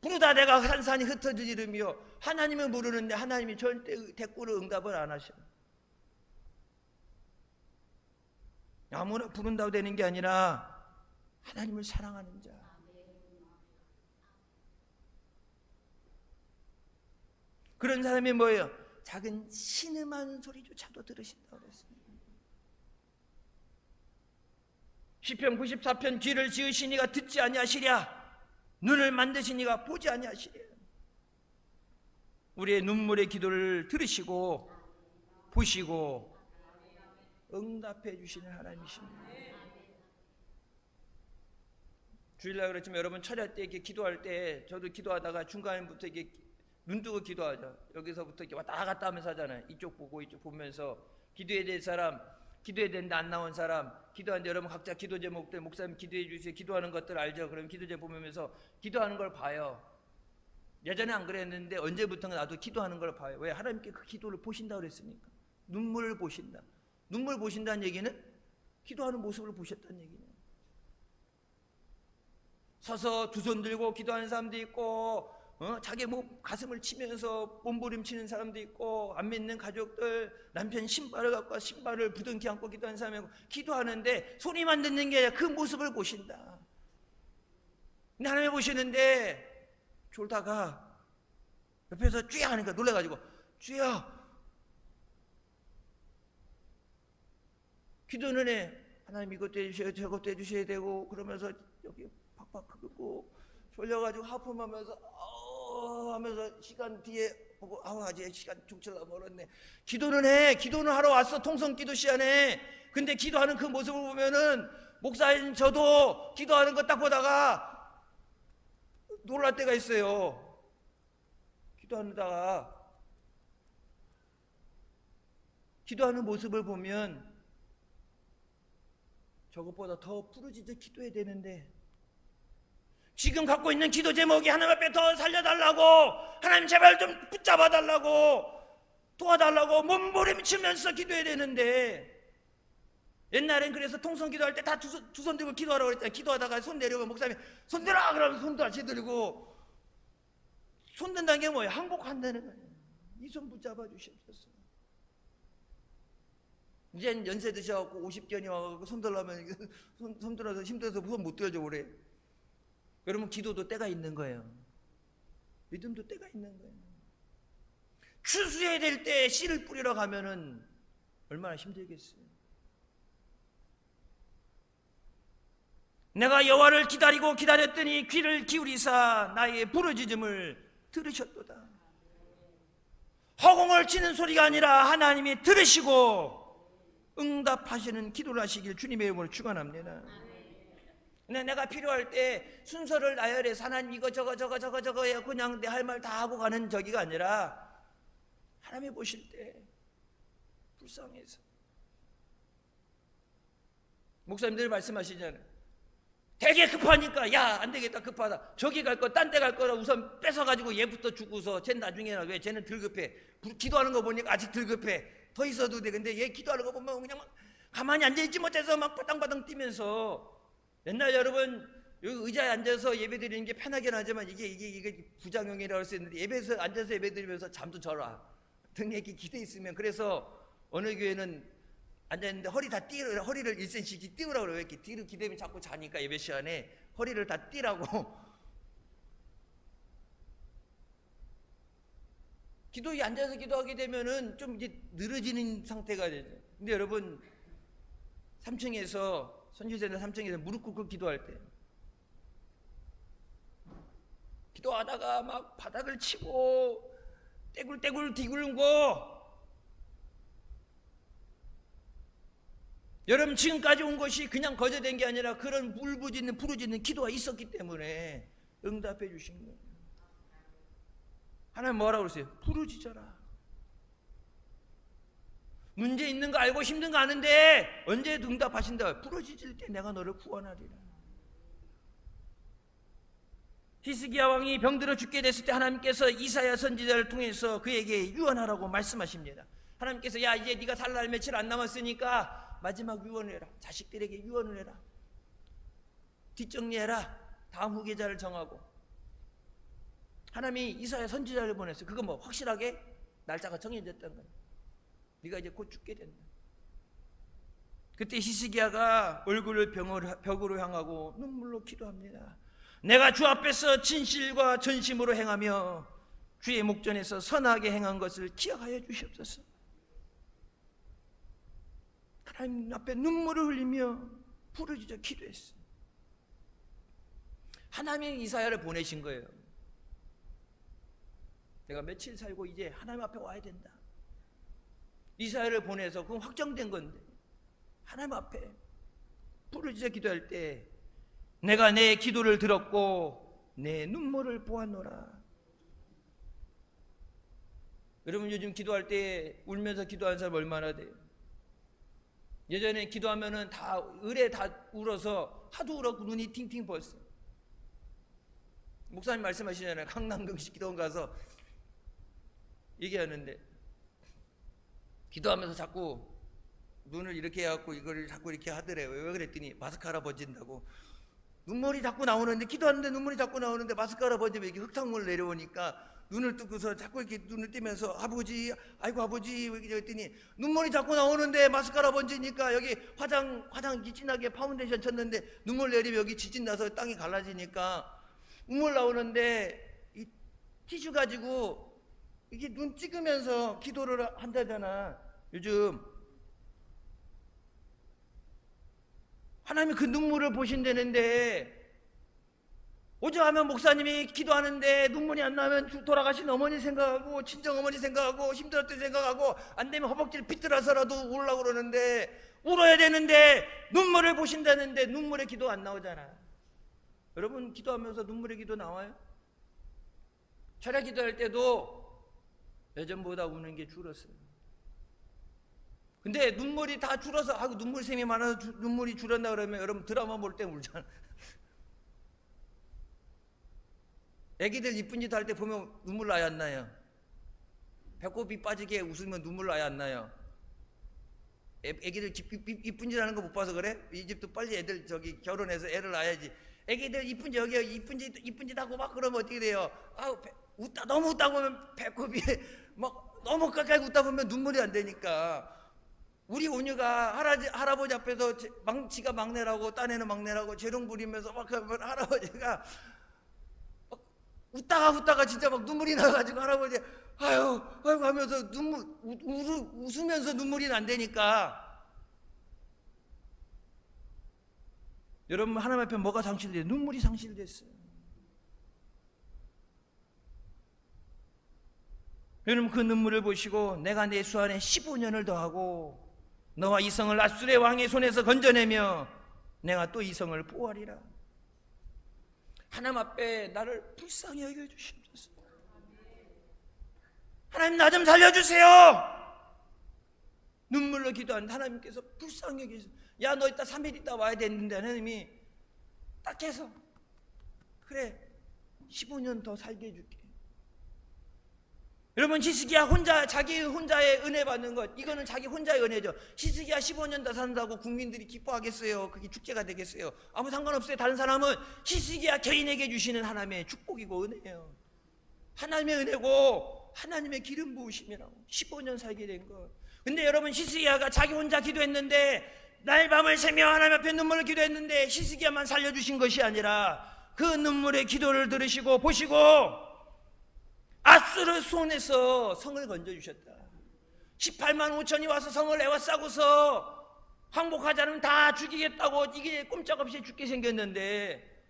부르다 내가 산산이 흩어질 이름이요. 하나님은 부르는데 하나님이 절대 대꾸로 응답을 안 하셔. 아무나 부른다고 되는 게 아니라 하나님을 사랑하는 자. 그런 사람이 뭐예요? 작은 신음하는 소리조차도 들으신다고 그랬습니다. 시편 94편 귀를 지으시니가 듣지 아니하시랴, 눈을 만드시니가 보지 아니하시랴. 우리의 눈물의 기도를 들으시고 보시고 응답해 주시는 하나님이십니다. 주일날 그렇지만 여러분 철야 때 이렇게 기도할 때 저도 기도하다가 중간부터 이렇게 눈 뜨고 기도하자. 여기서부터 이렇게 왔다 갔다 하면서 하잖아요. 이쪽 보고 이쪽 보면서 기도해야 될 사람, 기도해야 되는데 안 나온 사람, 기도하는데 여러분 각자 기도 제목들 목사님 기도해 주세요. 기도하는 것들 알죠? 그럼 기도 제목 보면서 기도하는 걸 봐요. 예전에 안 그랬는데 언제부턴가 나도 기도하는 걸 봐요. 왜? 하나님께 그 기도를 보신다고 그랬으니까. 눈물을 보신다. 눈물 보신다는 얘기는 기도하는 모습을 보셨다는 얘기예요. 서서 두 손 들고 기도하는 사람도 있고, 자기 뭐 가슴을 치면서 몸부림치는 사람도 있고, 안 믿는 가족들 남편 신발을 갖고 와 신발을 부둥켜 안고 기도하는 사람이 있고, 기도하는데 소리만 듣는 게 아니라 그 모습을 보신다. 근데 하나님 보시는데 졸다가 옆에서 쥐야 하니까 놀라가지고 쥐야 기도는 해. 하나님 이것도 해주셔야 되고 저것도 해주셔야 되고 그러면서 여기 팍팍 긁고 졸려가지고 하품하면서 하면서 시간 뒤에 보고 아직 시간 죽칠라 멀었네. 기도는 해. 기도는 하러 왔어. 통성기도 시간에. 근데 기도하는 그 모습을 보면은 목사인 저도 기도하는 거 딱 보다가 놀랄 때가 있어요. 기도하는 모습을 보면 저것보다 더 부르짖어 기도해야 되는데 지금 갖고 있는 기도 제목이 하나님 앞에 더 살려달라고, 하나님 제발 좀 붙잡아달라고, 도와달라고 몸부림치면서 기도해야 되는데, 옛날엔 그래서 통성 기도할 때 다 두 손 들고 기도하라고 그랬잖아요. 기도하다가 손 내려오면 목사님이 손 들어! 그러면 손도 같이 들고. 손 든다는 게 뭐예요? 항복한다는 거예요. 이 손 붙잡아 주시옵소서. 이젠 연세 드셔갖고 50견이 와갖고 손 들려면 손 들어서 힘들어서 손 못 들어줘 그래. 그러면 기도도 때가 있는 거예요. 믿음도 때가 있는 거예요. 추수해야 될 때 씨를 뿌리러 가면은 얼마나 힘들겠어요. 내가 여호와를 기다리고 기다렸더니 귀를 기울이사 나의 부르짖음을 들으셨도다. 허공을 치는 소리가 아니라 하나님이 들으시고 응답하시는 기도를 하시길 주님의 이름으로 축원합니다. 근데 내가 필요할 때 순서를 나열해서 하나님 이거 저거 해요. 그냥 내 할 말 다 하고 가는 저기가 아니라 하나님이 보실 때 불쌍해서. 목사님들 말씀하시잖아요. 되게 급하니까 야 안 되겠다 급하다. 저기 갈 거 딴 데 갈 거라 우선 뺏어가지고 얘부터 주고서 쟤는 나중에나 왜 쟤는 덜 급해. 기도하는 거 보니까 아직 덜 급해. 더 있어도 돼. 근데 얘 기도하는 거 보면 그냥 막 가만히 앉아있지 못해서 막 바당바당 뛰면서. 옛날 여러분 여기 의자에 앉아서 예배 드리는 게 편하긴 하지만 이게 부작용이라고 할 수 있는데 예배에서 앉아서 예배 드리면서 잠도 잘 와. 등에 이렇게 기대 있으면. 그래서 어느 교회는 앉아있는데 허리를 1cm씩 띄우라고 그래요. 이렇게 뒤로 기대면 자꾸 자니까 예배 시간에 허리를 다 띄라고. 기도에 앉아서 기도하게 되면은 좀 이제 늘어지는 상태가 되죠. 근데 여러분 3층에서 선지자는 3층에서 무릎 꿇고 기도할 때 기도하다가 막 바닥을 치고 떼굴떼굴 디굴고. 여러분 지금까지 온 것이 그냥 거저된 게 아니라 그런 부르짖는 기도가 있었기 때문에 응답해 주신 거예요. 하나님 뭐라고 그러세요? 부르짖어라. 문제 있는 거 알고 힘든 거 아는데 언제 응답하신다. 부르짖을 때 내가 너를 구원하리라. 히스기야 왕이 병들어 죽게 됐을 때 하나님께서 이사야 선지자를 통해서 그에게 유언하라고 말씀하십니다. 하나님께서 야 이제 네가 살 날 며칠 안 남았으니까 마지막 유언을 해라. 자식들에게 유언을 해라. 뒷정리해라. 다음 후계자를 정하고. 하나님이 이사야 선지자를 보냈어요. 그건 뭐 확실하게 날짜가 정해졌다는 거예요. 네가 이제 곧 죽게 된다. 그때 히스기야가 얼굴을 벽으로 향하고 눈물로 기도합니다. 내가 주 앞에서 진실과 전심으로 행하며 주의 목전에서 선하게 행한 것을 기억하여 주시옵소서. 하나님 앞에 눈물을 흘리며 부르짖어 기도했어요. 하나님이 이사야를 보내신 거예요. 내가 며칠 살고 이제 하나님 앞에 와야 된다. 이사야를 보내서 그건 확정된 건데 하나님 앞에 부르짖어 기도할 때 내가 내 기도를 들었고 내 눈물을 보았노라. 여러분 요즘 기도할 때 울면서 기도하는 사람 얼마나 돼요? 예전에 기도하면은 다 을에 다 울어서 하도 울었고 눈이 팅팅 부었어. 목사님 말씀하시잖아요. 강남경식 기도원 가서 얘기하는데 기도하면서 자꾸 눈을 이렇게 해갖고 이거를 자꾸 이렇게 하더래요. 왜 그랬더니 마스카라 번진다고. 눈물이 자꾸 나오는데 기도하는데 눈물이 자꾸 나오는데 마스카라 번지면 이렇게 흙탕물 내려오니까 눈을 뜨고서 자꾸 이렇게 눈을 뜨면서 아버지, 아이고 아버지 왜 그랬더니 눈물이 자꾸 나오는데 마스카라 번지니까 여기 화장 진하게 파운데이션 쳤는데 눈물 내리면 여기 지진 나서 땅이 갈라지니까 눈물 나오는데 이 티슈 가지고 이게 눈 찍으면서 기도를 한다잖아. 요즘 하나님이 그 눈물을 보신다는데 오죽 하면 목사님이 기도하는데 눈물이 안 나면 돌아가신 어머니 생각하고 친정 어머니 생각하고 힘들었던 생각하고 안 되면 허벅지를 비틀어서라도 울려고 그러는데 울어야 되는데 눈물을 보신다는데 눈물의 기도 안 나오잖아. 여러분 기도하면서 눈물의 기도 나와요? 철야 기도할 때도 예전보다 우는 게 줄었어요. 근데 눈물이 다 줄어서 하고 눈물샘이 많아서 눈물이 줄었나 그러면 여러분 드라마 볼 때 울잖아. 애기들 이쁜 짓 할 때 보면 눈물 나야 안 나요? 배꼽이 빠지게 웃으면 눈물 나야 안 나요? 애기들 이쁜 짓 하는 거 못 봐서 그래? 이 집도 빨리 애들 저기 결혼해서 애를 낳아야지. 애기들 이쁜 짓 여기 이쁜 짓 하고 막 그러면 어떻게 돼요? 너무 웃다 보면 배꼽이 막 너무 가까이 웃다 보면 눈물이 안 되니까. 우리 온유가 할아버지 앞에서 지가 막내라고 딴애는 막내라고 재롱 부리면서 막 할아버지가 웃다가 진짜 막 눈물이 나가지고 할아버지 아유 하면서 웃으면서 눈물이 난다니까. 여러분 하나님 앞에 뭐가 상실돼요? 눈물이 상실됐어요. 여러분 그 눈물을 보시고 내가 내 수 안에 15년을 더하고 너와 이성을 앗술의 왕의 손에서 건져내며 내가 또 이성을 보호하리라. 하나님 앞에 나를 불쌍히 여겨주시옵소서. 하나님 나 좀 살려주세요. 눈물로 기도한 하나님께서 불쌍히 여기셔서 야 너 이따 3일 있다 와야 되는데 하나님이 딱 해서 그래 15년 더 살게 해줄게. 여러분 히스기야 자기 혼자의 은혜 받는 것 이거는 자기 혼자의 은혜죠. 히스기야 15년 더 산다고 국민들이 기뻐하겠어요? 그게 축제가 되겠어요? 아무 상관없어요. 다른 사람은 히스기야 개인에게 주시는 하나님의 축복이고 은혜예요. 하나님의 은혜고 하나님의 기름 부으심이라고 15년 살게 된 것. 근데 여러분 히스기야가 자기 혼자 기도했는데 날 밤을 새며 하나님 앞에 눈물을 기도했는데 히스기야만 살려주신 것이 아니라 그 눈물의 기도를 들으시고 보시고 앗수르 손에서 성을 건져주셨다. 18만 5천이 와서 성을 에워싸고서 항복하지 않으면 다 죽이겠다고 이게 꼼짝없이 죽게 생겼는데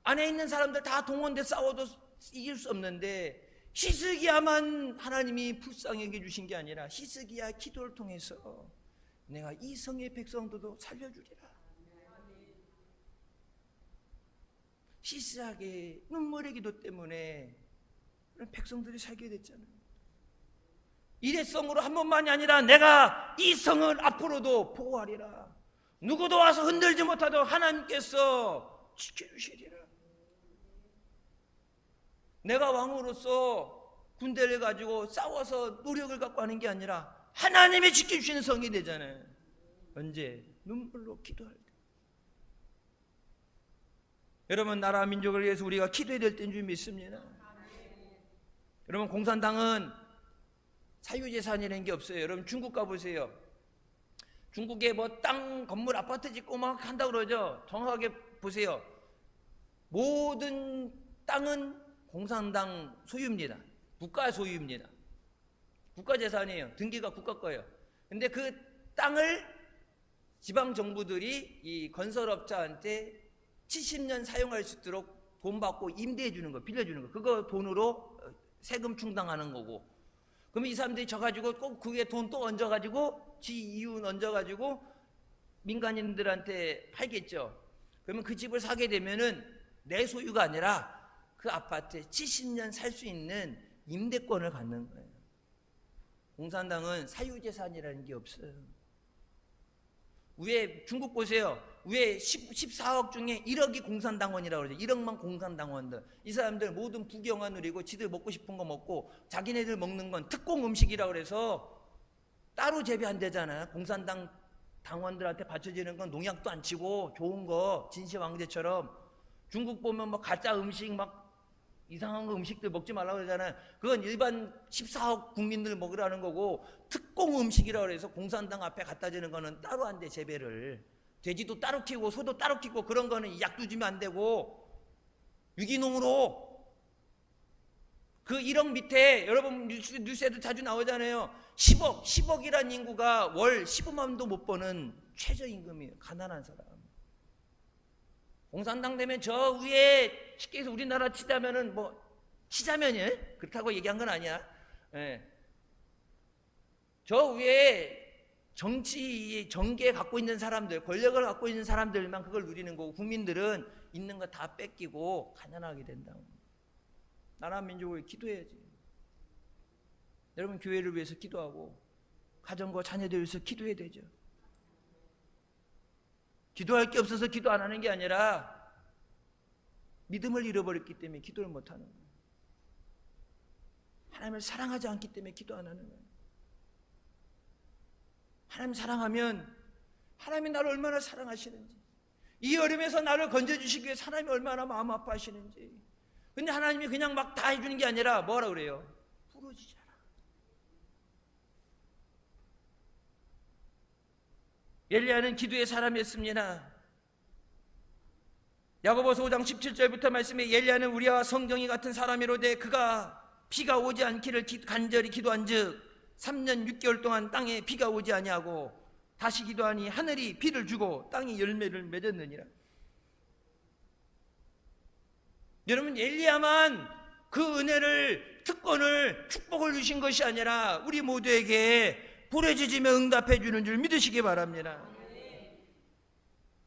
안에 있는 사람들 다 동원돼 싸워도 이길 수 없는데 히스기야만 하나님이 불쌍히 여겨주신 게 아니라 히스기야 기도를 통해서 내가 이 성의 백성들도 살려주리라. 시스하게 눈물의 기도 때문에 백성들이 살게 됐잖아요. 일회성으로 한 번만이 아니라 내가 이 성을 앞으로도 보호하리라. 누구도 와서 흔들지 못하도록 하나님께서 지켜주시리라. 내가 왕으로서 군대를 가지고 싸워서 노력을 갖고 하는 게 아니라 하나님이 지켜주시는 성이 되잖아요. 언제? 눈물로 기도할 때. 여러분 나라 민족을 위해서 우리가 기도해야 될 때인 줄 믿습니다. 여러분 공산당은 사유재산이라는 게 없어요. 여러분 중국 가보세요. 중국에 뭐 땅 건물 아파트 짓고 막 한다고 그러죠. 정확하게 보세요. 모든 땅은 공산당 소유입니다. 국가 소유입니다. 국가 재산이에요. 등기가 국가 거예요. 근데 그 땅을 지방 정부들이 이 건설업자한테 70년 사용할 수 있도록 돈 받고 임대해 주는 거, 빌려주는 거. 그거 돈으로 세금 충당하는 거고. 그러면 이 사람들이 져가지고 꼭 그게 돈 또 얹어가지고 지 이윤 얹어가지고 민간인들한테 팔겠죠. 그러면 그 집을 사게 되면은 내 소유가 아니라 그 아파트에 70년 살 수 있는 임대권을 갖는 거예요. 공산당은 사유재산이라는 게 없어요. 위에 중국 보세요. 위에 14억 중에 1억이 공산당원이라고 그러죠. 1억만 공산당원들. 이 사람들 모든 부경화 누리고 지들 먹고 싶은 거 먹고 자기네들 먹는 건 특공 음식이라고 그래서 따로 재배 안 되잖아요. 공산당 당원들한테 받쳐지는 건 농약도 안 치고 좋은 거 진시황제처럼. 중국 보면 뭐 가짜 음식 막 이상한 거 음식들 먹지 말라고 그러잖아요. 그건 일반 14억 국민들 먹으라는 거고 특공 음식이라고 해서 공산당 앞에 갖다 주는 거는 따로 안 돼. 재배를 돼지도 따로 키우고 소도 따로 키우고 그런 거는 약도 주면 안 되고 유기농으로. 그 1억 밑에 여러분 뉴스에도 자주 나오잖아요. 10억이란 인구가 월 15만도 못 버는 최저임금이에요. 가난한 사람. 공산당 되면 저 위에 쉽게 해서 우리나라 치자면은 뭐 치자면이 그렇다고 얘기한 건 아니야. 예. 저 위에 정계 갖고 있는 사람들, 권력을 갖고 있는 사람들만 그걸 누리는 거고 국민들은 있는 거 다 뺏기고 가난하게 된다고. 나라 민족을 기도해야지. 여러분 교회를 위해서 기도하고 가정과 자녀들 위해서 기도해야 되죠. 기도할 게 없어서 기도 안 하는 게 아니라 믿음을 잃어버렸기 때문에 기도를 못 하는 거예요. 하나님을 사랑하지 않기 때문에 기도 안 하는 거예요. 하나님 사랑하면 하나님이 나를 얼마나 사랑하시는지, 이 어려움에서 나를 건져주시기 위해 하나님이 얼마나 마음 아파하시는지. 근데 하나님이 그냥 막 다 해주는 게 아니라 뭐라 그래요? 부러지잖아. 엘리야는 기도의 사람이었습니다. 야고보서 5장 17절부터 말씀에 엘리야는 우리와 성경이 같은 사람이로되 그가 비가 오지 않기를 간절히 기도한즉 3년 6개월 동안 땅에 비가 오지 아니하고 다시 기도하니 하늘이 비를 주고 땅이 열매를 맺었느니라. 여러분 엘리야만 그 은혜를, 특권을, 축복을 주신 것이 아니라 우리 모두에게 부르짖으며 응답해 주는 줄 믿으시기 바랍니다.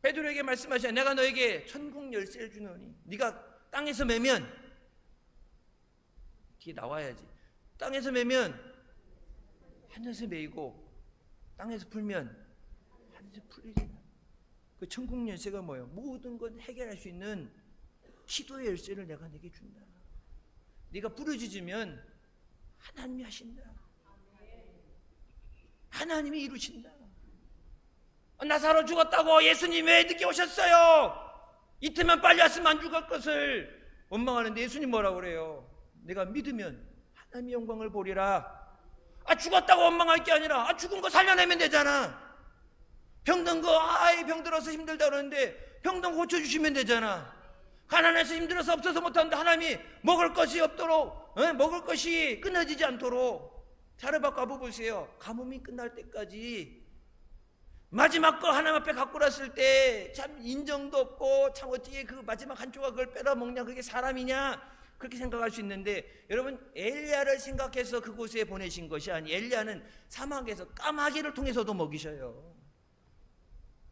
베드로에게 말씀하시냐. 내가 너에게 천국 열쇠를 주노니 네가 땅에서 매면 뒤에 나와야지. 땅에서 매면 하늘에서 매이고 땅에서 풀면 하늘에서 풀리리라. 그 천국 열쇠가 뭐예요? 모든 것 해결할 수 있는 기도의 열쇠를 내가 내게 준다. 네가 부르짖으면 하나님이 하신다. 하나님이 이루신다. 나사로 죽었다고 예수님 왜 늦게 오셨어요? 이틀만 빨리 왔으면 안 죽을 것을 원망하는데 예수님 뭐라고 그래요? 내가 믿으면 하나님의 영광을 보리라. 죽었다고 원망할 게 아니라 죽은 거 살려내면 되잖아. 병든 거 병들어서 힘들다 그러는데 병든 거 고쳐주시면 되잖아. 가난해서 힘들어서 없어서 못하는데 하나님이 먹을 것이 없도록, 먹을 것이 끊어지지 않도록 자르바꿔 보세요. 가뭄이 끝날 때까지 마지막 거 하나님 앞에 갖고 왔을 때 참 인정도 없고 참 어떻게 그 마지막 한 조각 그걸 빼다 먹냐, 그게 사람이냐, 그렇게 생각할 수 있는데 여러분 엘리야를 생각해서 그곳에 보내신 것이 아니, 엘리야는 사막에서 까마귀를 통해서도 먹이셔요.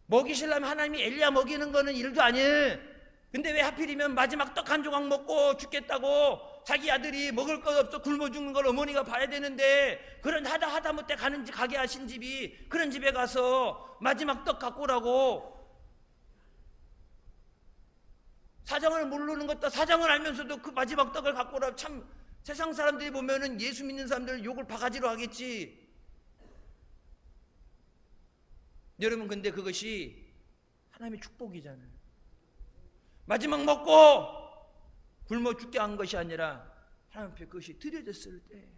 먹이시려면 하나님이 엘리야 먹이는 거는 일도 아니에요. 근데 왜 하필이면 마지막 떡 한 조각 먹고 죽겠다고 자기 아들이 먹을 것 없어 굶어 죽는 걸 어머니가 봐야 되는데 그런 하다못해 가게 하신 집이 그런 집에 가서 마지막 떡 갖고 오라고 사정을 모르는 것도 사정을 알면서도 그 마지막 떡을 갖고 오라고. 참 세상 사람들이 보면은 예수 믿는 사람들 욕을 바가지로 하겠지. 여러분 근데 그것이 하나님의 축복이잖아요. 마지막 먹고 굶어 죽게 한 것이 아니라 하나님 앞에 그것이 드려졌을 때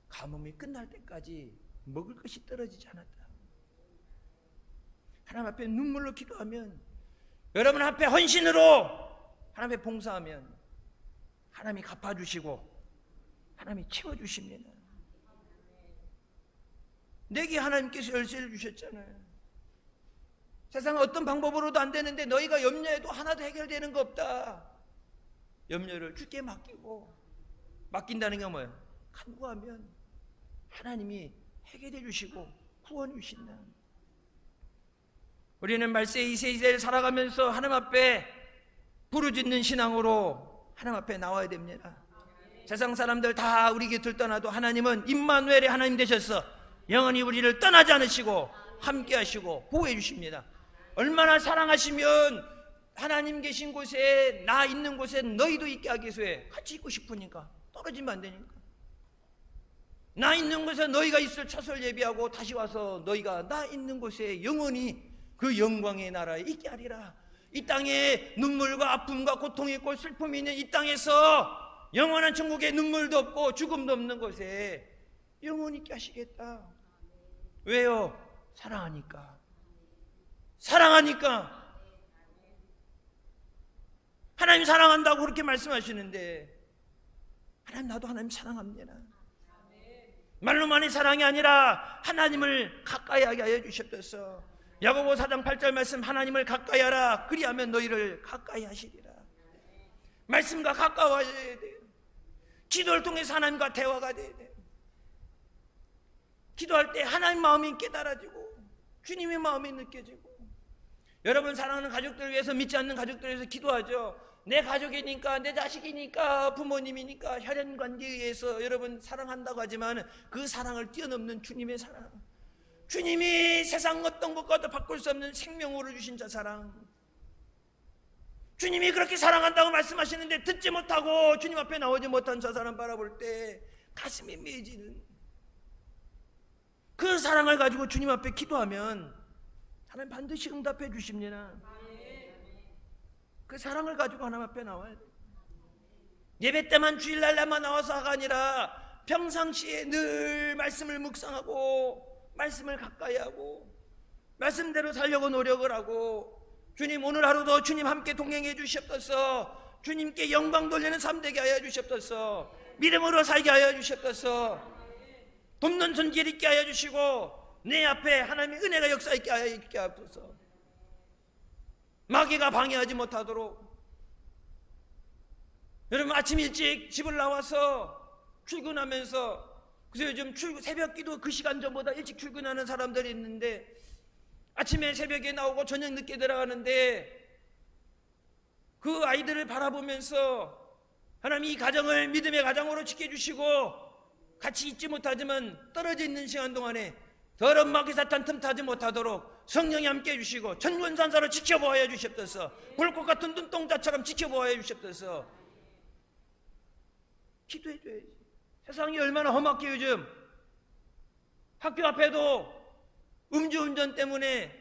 가뭄이 끝날 때까지 먹을 것이 떨어지지 않았다. 하나님 앞에 눈물로 기도하면, 여러분 앞에 헌신으로 하나님 앞에 봉사하면 하나님이 갚아주시고 하나님이 채워주십니다. 내게 하나님께서 열쇠를 주셨잖아요. 세상 어떤 방법으로도 안 되는데 너희가 염려해도 하나도 해결되는 거 없다. 염려를 주께 맡기고, 맡긴다는 게 뭐예요? 간구하면 하나님이 해결해 주시고 구원해 주신다. 우리는 말세 이 세대를 살아가면서 하나님 앞에 부르짖는 신앙으로 하나님 앞에 나와야 됩니다. 세상 사람들 다 우리 곁을 떠나도 하나님은 임마누엘의 하나님 되셔서 영원히 우리를 떠나지 않으시고 함께 하시고 보호해 주십니다. 얼마나 사랑하시면 하나님 계신 곳에, 나 있는 곳에 너희도 있게 하기 위해 같이 있고 싶으니까, 떨어지면 안 되니까. 나 있는 곳에 너희가 있을 처소를 예비하고 다시 와서 너희가 나 있는 곳에 영원히 그 영광의 나라에 있게 하리라. 이 땅에 눈물과 아픔과 고통이 있고 슬픔이 있는 이 땅에서 영원한 천국에 눈물도 없고 죽음도 없는 곳에 영원히 있게 하시겠다. 왜요? 사랑하니까. 사랑하니까. 하나님 사랑한다고 그렇게 말씀하시는데, 하나님, 나도 하나님 사랑합니다. 말로만의 사랑이 아니라 하나님을 가까이 하게 하여 주셨소서. 야고보 4장 8절 말씀, 하나님을 가까이 하라. 그리하면 너희를 가까이 하시리라. 말씀과 가까워져야 돼요. 기도를 통해서 하나님과 대화가 돼야 돼요. 기도할 때 하나님 마음이 깨달아지고 주님의 마음이 느껴지고. 여러분, 사랑하는 가족들을 위해서, 믿지 않는 가족들을 위해서 기도하죠. 내 가족이니까, 내 자식이니까, 부모님이니까, 혈연관계에 의해서 여러분 사랑한다고 하지만 그 사랑을 뛰어넘는 주님의 사랑, 주님이 세상 어떤 것과도 바꿀 수 없는 생명으로 주신 저 사랑, 주님이 그렇게 사랑한다고 말씀하시는데 듣지 못하고 주님 앞에 나오지 못한 저 사람 바라볼 때 가슴이 메어지는 그 사랑을 가지고 주님 앞에 기도하면 하나님 반드시 응답해 주십니다. 그 사랑을 가지고 하나님 앞에 나와야 돼요. 예배 때만, 주일날만 나와서가 아니라 평상시에 늘 말씀을 묵상하고 말씀을 가까이 하고 말씀대로 살려고 노력을 하고, 주님 오늘 하루도 주님 함께 동행해 주시옵소서. 주님께 영광 돌리는 삶 되게 하여 주시옵소서. 믿음으로 살게 하여 주시옵소서. 돕는 손길 있게 하여 주시고 내 앞에 하나님의 은혜가 역사 있게 하여 주옵소서. 마귀가 방해하지 못하도록. 여러분, 아침 일찍 집을 나와서 출근하면서, 그래서 요즘 새벽 기도 그 시간 전보다 일찍 출근하는 사람들이 있는데, 아침에 새벽에 나오고 저녁 늦게 들어가는데 그 아이들을 바라보면서 하나님 이 가정을 믿음의 가정으로 지켜주시고, 같이 있지 못하지만 떨어져 있는 시간 동안에 더러운 마귀 사탄 틈타지 못하도록 성령이 함께 해주시고 천군산사로 지켜보아야 주시옵소서. 불꽃 같은 눈동자처럼 지켜보아야 주시옵소서. 기도해줘야지. 세상이 얼마나 험악해. 요즘 학교 앞에도 음주운전 때문에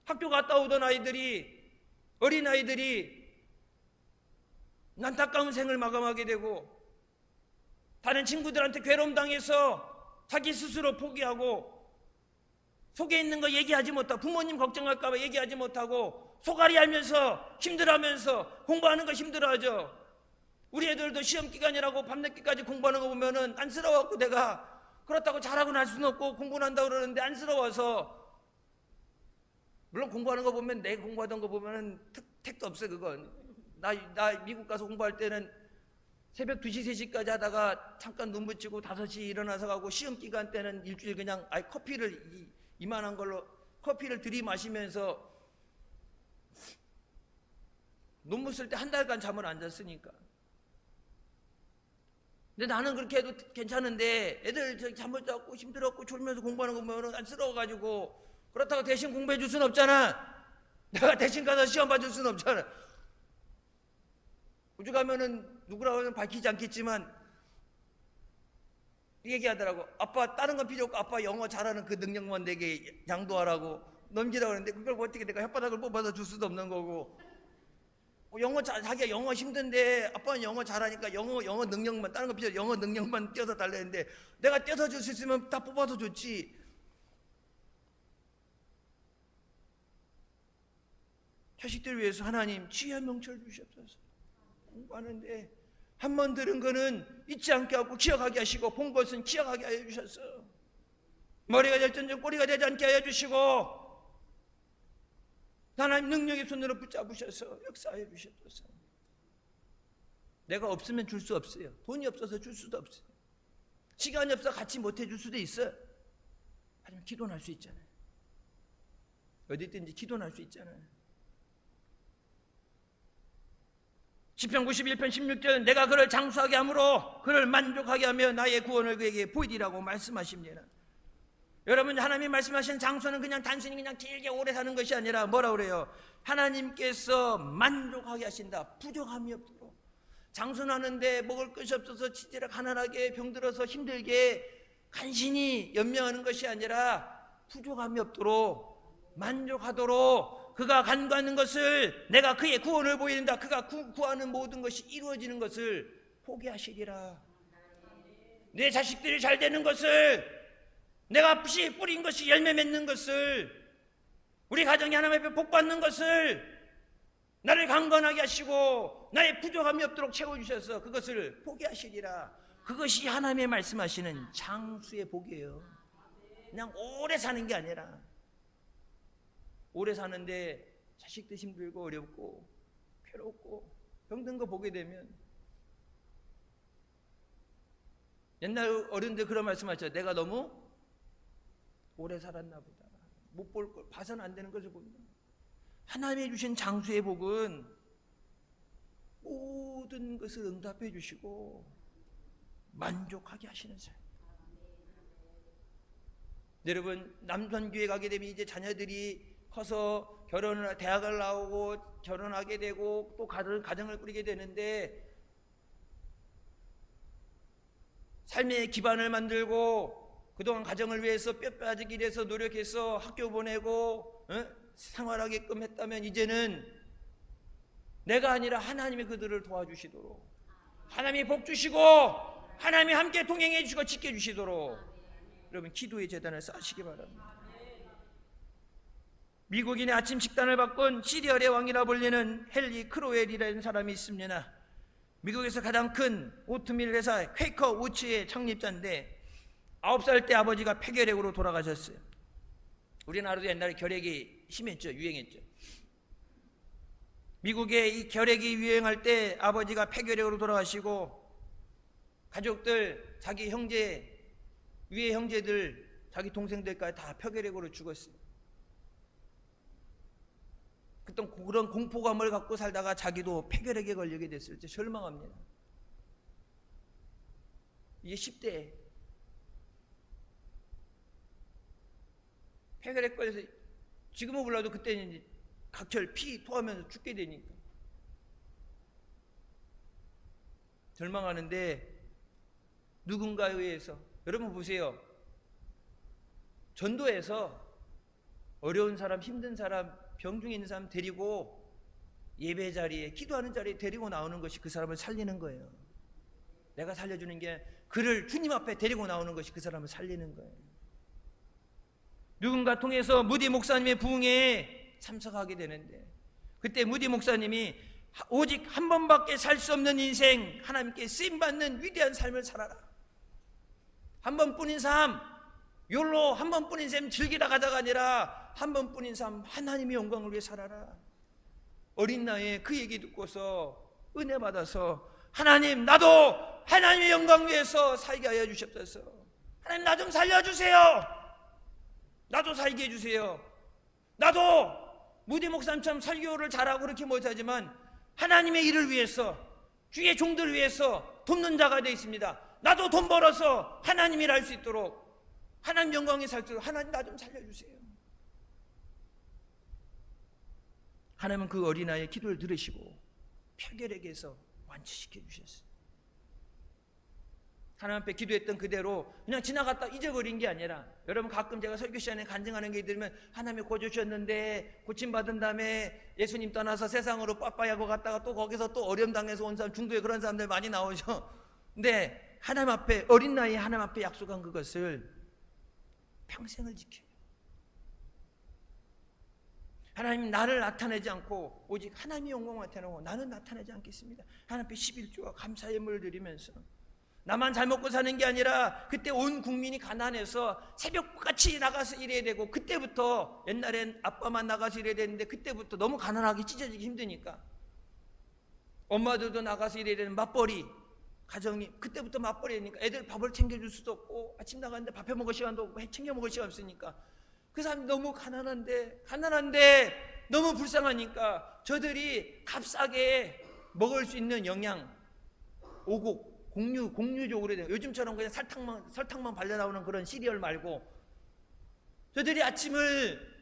학교 갔다 오던 아이들이, 어린아이들이 안타까운 생을 마감하게 되고, 다른 친구들한테 괴로움 당해서 자기 스스로 포기하고, 속에 있는 거 얘기하지 못하고, 부모님 걱정할까 봐 얘기하지 못하고 속앓이 하면서 힘들어하면서 공부하는 거 힘들어하죠. 우리 애들도 시험 기간이라고 밤늦게까지 공부하는 거 보면은 안쓰러워갖고, 내가 그렇다고 잘하고 날 수는 없고 공부는 한다고 그러는데 안쓰러워서, 물론 공부하는 거 보면, 내 공부하던 거 보면은 택도 없어. 그건 나 미국 가서 공부할 때는 새벽 2시 3시까지 하다가 잠깐 눈 붙이고 5시 일어나서 가고, 시험 기간 때는 일주일 그냥 커피를 이만한 걸로 커피를 들이마시면서 논문 쓸 때 한 달간 잠을 안 잤으니까. 근데 나는 그렇게 해도 괜찮은데 애들 잠을 자고 힘들었고 졸면서 공부하는 거 보면 안쓰러워가지고, 그렇다고 대신 공부해 줄 수는 없잖아. 내가 대신 가서 시험 봐줄 수는 없잖아. 우주 가면은 누구라고는 밝히지 않겠지만 얘기하더라고. 아빠 다른 건 필요 없고 아빠 영어 잘하는 그 능력만 내게 양도하라고 넘기라고 하는데, 그걸 어떻게 내가 혓바닥을 뽑아서 줄 수도 없는 거고, 자기가 영어 힘든데 아빠는 영어 잘하니까 영어 능력만, 다른 거 필요 없어, 영어 능력만 띄어서 달랬는데, 내가 띄어서 줄 수 있으면 다 뽑아서 줬지. 자식들을 위해서 하나님 지혜와 명철 주시옵소서. 공부하는데 한 번 들은 거는 잊지 않게 하고 기억하게 하시고, 본 것은 기억하게 하여 주셔서 머리가 될전정 꼬리가 되지 않게 하여 주시고, 하나님 능력의 손으로 붙잡으셔서 역사하여 주셨소서. 내가 없으면 줄 수 없어요. 돈이 없어서 줄 수도 없어요. 시간이 없어 같이 못 해줄 수도 있어요. 하지만 기도는 할 수 있잖아요. 어디든지 기도는 할 수 있잖아요. 시편 91편 16절 내가 그를 장수하게 함으로 그를 만족하게 하며 나의 구원을 그에게 보이리라고 말씀하십니다. 여러분, 하나님이 말씀하시는 장수는 그냥 단순히 그냥 길게 오래 사는 것이 아니라 뭐라 그래요? 하나님께서 만족하게 하신다. 부족함이 없도록. 장수는 하는데 먹을 것이 없어서 치질하게 가난하게 병들어서 힘들게 간신히 연명하는 것이 아니라 부족함이 없도록 만족하도록 그가 간구하는 것을 내가 그의 구원을 보이는다. 그가 구하는 모든 것이 이루어지는 것을 포기하시리라. 내 자식들이 잘 되는 것을, 내가 씨 뿌린 것이 열매 맺는 것을, 우리 가정이 하나님 앞에 복 받는 것을 나를 강건하게 하시고 나의 부족함이 없도록 채워주셔서 그것을 포기하시리라. 그것이 하나님의 말씀하시는 장수의 복이에요. 그냥 오래 사는 게 아니라, 오래 사는데 자식도 힘들고 어렵고 괴롭고 병든 거 보게 되면, 옛날 어른들 그런 말씀하셨죠. 내가 너무 오래 살았나 보다. 못 볼 걸, 봐서는 안 되는 것을 본다. 하나님이 주신 장수의 복은 모든 것을 응답해 주시고 만족하게 하시는 삶. 여러분, 남편교회 가게 되면 이제 자녀들이 커서 대학을 나오고 결혼하게 되고 또 가정을 꾸리게 되는데, 삶의 기반을 만들고 그동안 가정을 위해서 뼈 빠지기 위해서 노력해서 학교 보내고 생활하게끔 했다면, 이제는 내가 아니라 하나님이 그들을 도와주시도록, 하나님이 복 주시고 하나님이 함께 동행해 주시고 지켜주시도록 여러분 기도의 제단을 쌓으시기 바랍니다. 미국인의 아침 식단을 바꾼 시리얼의 왕이라 불리는 헨리 크로웰이라는 사람이 있습니다. 미국에서 가장 큰 오트밀 회사 퀘이커 우츠의 창립자인데 9살 때 아버지가 폐결핵으로 돌아가셨어요. 우리나라도 옛날에 결핵이 심했죠. 유행했죠. 미국에 이 결핵이 유행할 때 아버지가 폐결핵으로 돌아가시고 가족들, 자기 형제, 위에 형제들, 자기 동생들까지 다 폐결핵으로 죽었어요. 그때 그런 공포감을 갖고 살다가 자기도 폐결핵에 걸리게 됐을 때 절망합니다. 이게 10대 폐결핵 걸려서, 지금은 몰라도 그때는 이제 각철 피 토하면서 죽게 되니까 절망하는데, 누군가에 의해서, 여러분 보세요, 전도에서 어려운 사람, 힘든 사람, 병중에 있는 사람 데리고 예배 자리에, 기도하는 자리에 데리고 나오는 것이 그 사람을 살리는 거예요. 내가 살려주는 게, 그를 주님 앞에 데리고 나오는 것이 그 사람을 살리는 거예요. 누군가 통해서 무디 목사님의 부흥회에 참석하게 되는데, 그때 무디 목사님이 오직 한 번밖에 살 수 없는 인생, 하나님께 쓰임받는 위대한 삶을 살아라. 한 번뿐인 삶, 욜로 한 번뿐인 삶 즐기다 가다가 아니라 한 번뿐인 삶, 하나님의 영광을 위해 살아라. 어린 나이에 그 얘기 듣고서 은혜 받아서, 하나님, 나도 하나님의 영광 위해서 살게 하여 주시옵소서. 하나님, 나 좀 살려주세요. 나도 살게 해주세요. 나도 무디 목사님처럼 설교를 잘하고 그렇게 못하지만 하나님의 일을 위해서, 주의 종들을 위해서 돕는 자가 되어 있습니다. 나도 돈 벌어서 하나님 일 할 수 있도록, 하나님 영광에 살 수 있도록 하나님 나 좀 살려주세요. 하나님은 그 어린아이의 기도를 들으시고 폐결핵에서 완치시켜 주셨어요. 하나님 앞에 기도했던 그대로 그냥 지나갔다 잊어버린 게 아니라, 여러분 가끔 제가 설교 시간에 간증하는 게 들으면, 하나님이 고쳐주셨는데 고침받은 다음에 예수님 떠나서 세상으로 빠빠이하고 갔다가 또 거기서 또 어려움 당해서 온 사람, 중도에 그런 사람들 많이 나오죠. 근데 하나님 앞에, 어린 나이에 하나님 앞에 약속한 그것을 평생을 지켜요. 하나님, 나를 나타내지 않고 오직 하나님의 영광만 나타내고 나는 나타내지 않겠습니다. 하나님 앞에 11조와 감사의 예물을 드리면서, 나만 잘 먹고 사는 게 아니라 그때 온 국민이 가난해서 새벽같이 나가서 일해야 되고, 그때부터, 옛날엔 아빠만 나가서 일해야 되는데 그때부터 너무 가난하게 찢어지기 힘드니까 엄마들도 나가서 일해야 되는 맞벌이 가정이, 그때부터 맞벌이니까 애들 밥을 챙겨줄 수도 없고, 아침 나갔는데 밥 해먹을 시간도 없고 챙겨 먹을 시간 없으니까 그 사람이 너무 가난한데 너무 불쌍하니까 저들이 값싸게 먹을 수 있는 영양, 오곡, 공유적으로 돼요. 요즘처럼 그냥 설탕만 발려 나오는 그런 시리얼 말고 저들이 아침을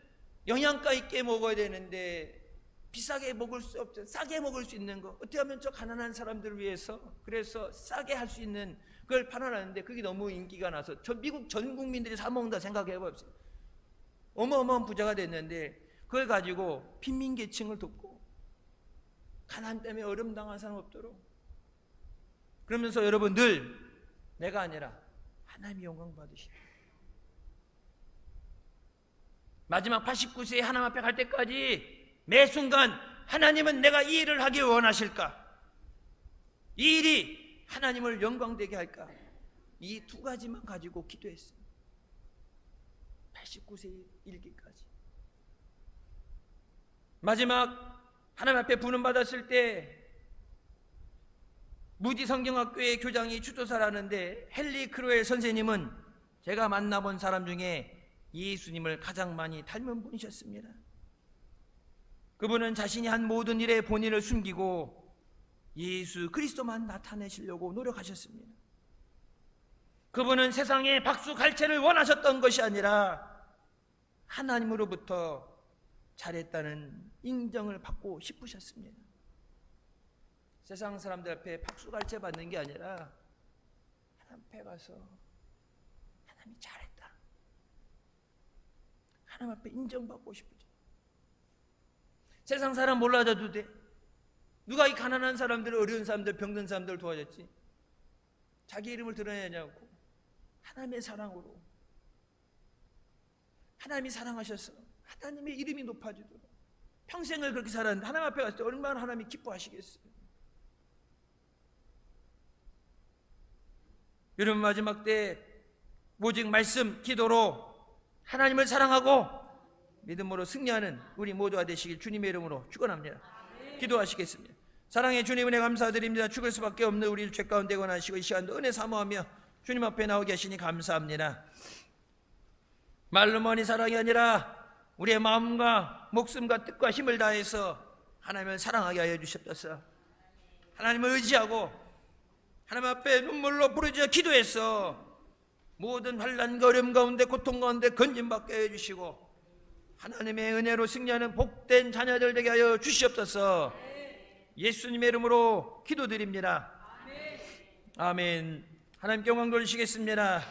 영양가 있게 먹어야 되는데 비싸게 먹을 수 없죠. 싸게 먹을 수 있는 거. 어떻게 하면 저 가난한 사람들을 위해서 그래서 싸게 할 수 있는 그걸 팔아놨는데 그게 너무 인기가 나서 저 미국 전 국민들이 사 먹는다 생각해 봅시다. 어마어마한 부자가 됐는데 그걸 가지고 빈민계층을 돕고 가난 때문에 어려움 당한 사람 없도록 그러면서 여러분 늘 내가 아니라 하나님이 영광 받으시다. 마지막 89세에 하나님 앞에 갈 때까지 매 순간 하나님은 내가 이 일을 하기 원하실까? 이 일이 하나님을 영광되게 할까? 이 두 가지만 가지고 기도했어요. 89세 일기까지. 마지막 하나님 앞에 부름 받았을 때 무디 성경학교의 교장이 추도사라는데 헨리 크로웰 선생님은 제가 만나본 사람 중에 예수님을 가장 많이 닮은 분이셨습니다. 그분은 자신이 한 모든 일에 본인을 숨기고 예수 그리스도만 나타내시려고 노력하셨습니다. 그분은 세상에 박수 갈채를 원하셨던 것이 아니라 하나님으로부터 잘했다는 인정을 받고 싶으셨습니다. 세상 사람들 앞에 박수 갈채 받는 게 아니라 하나님 앞에 가서 하나님이 잘했다, 하나님 앞에 인정받고 싶으죠. 세상 사람 몰라줘도 돼. 누가 이 가난한 사람들, 어려운 사람들, 병든 사람들 도와줬지? 자기 이름을 드러내지 않고 하나님의 사랑으로, 하나님이 사랑하셔서 하나님의 이름이 높아지도록 평생을 그렇게 살았는데 하나님 앞에 갔을 때 얼마나 하나님이 기뻐하시겠어요. 여러분 마지막 때 오직 말씀, 기도로 하나님을 사랑하고 믿음으로 승리하는 우리 모두가 되시길 주님의 이름으로 축원합니다. 기도하시겠습니다. 사랑의 주님 은혜 감사드립니다. 죽을 수밖에 없는 우리를 죄 가운데 권하시고 이 시간도 은혜 사모하며 주님 앞에 나오게 하시니 감사합니다. 말로만이 사랑이 아니라 우리의 마음과 목숨과 뜻과 힘을 다해서 하나님을 사랑하게 하여 주셨소서. 하나님을 의지하고 하나님 앞에 눈물로 부르짖어 기도해서 모든 환난과 어려움 가운데 고통 가운데 건짐받게 해주시고 하나님의 은혜로 승리하는 복된 자녀들 되게 하여 주시옵소서. 예수님의 이름으로 기도드립니다. 아멘. 하나님께 영광 돌리시겠습니다.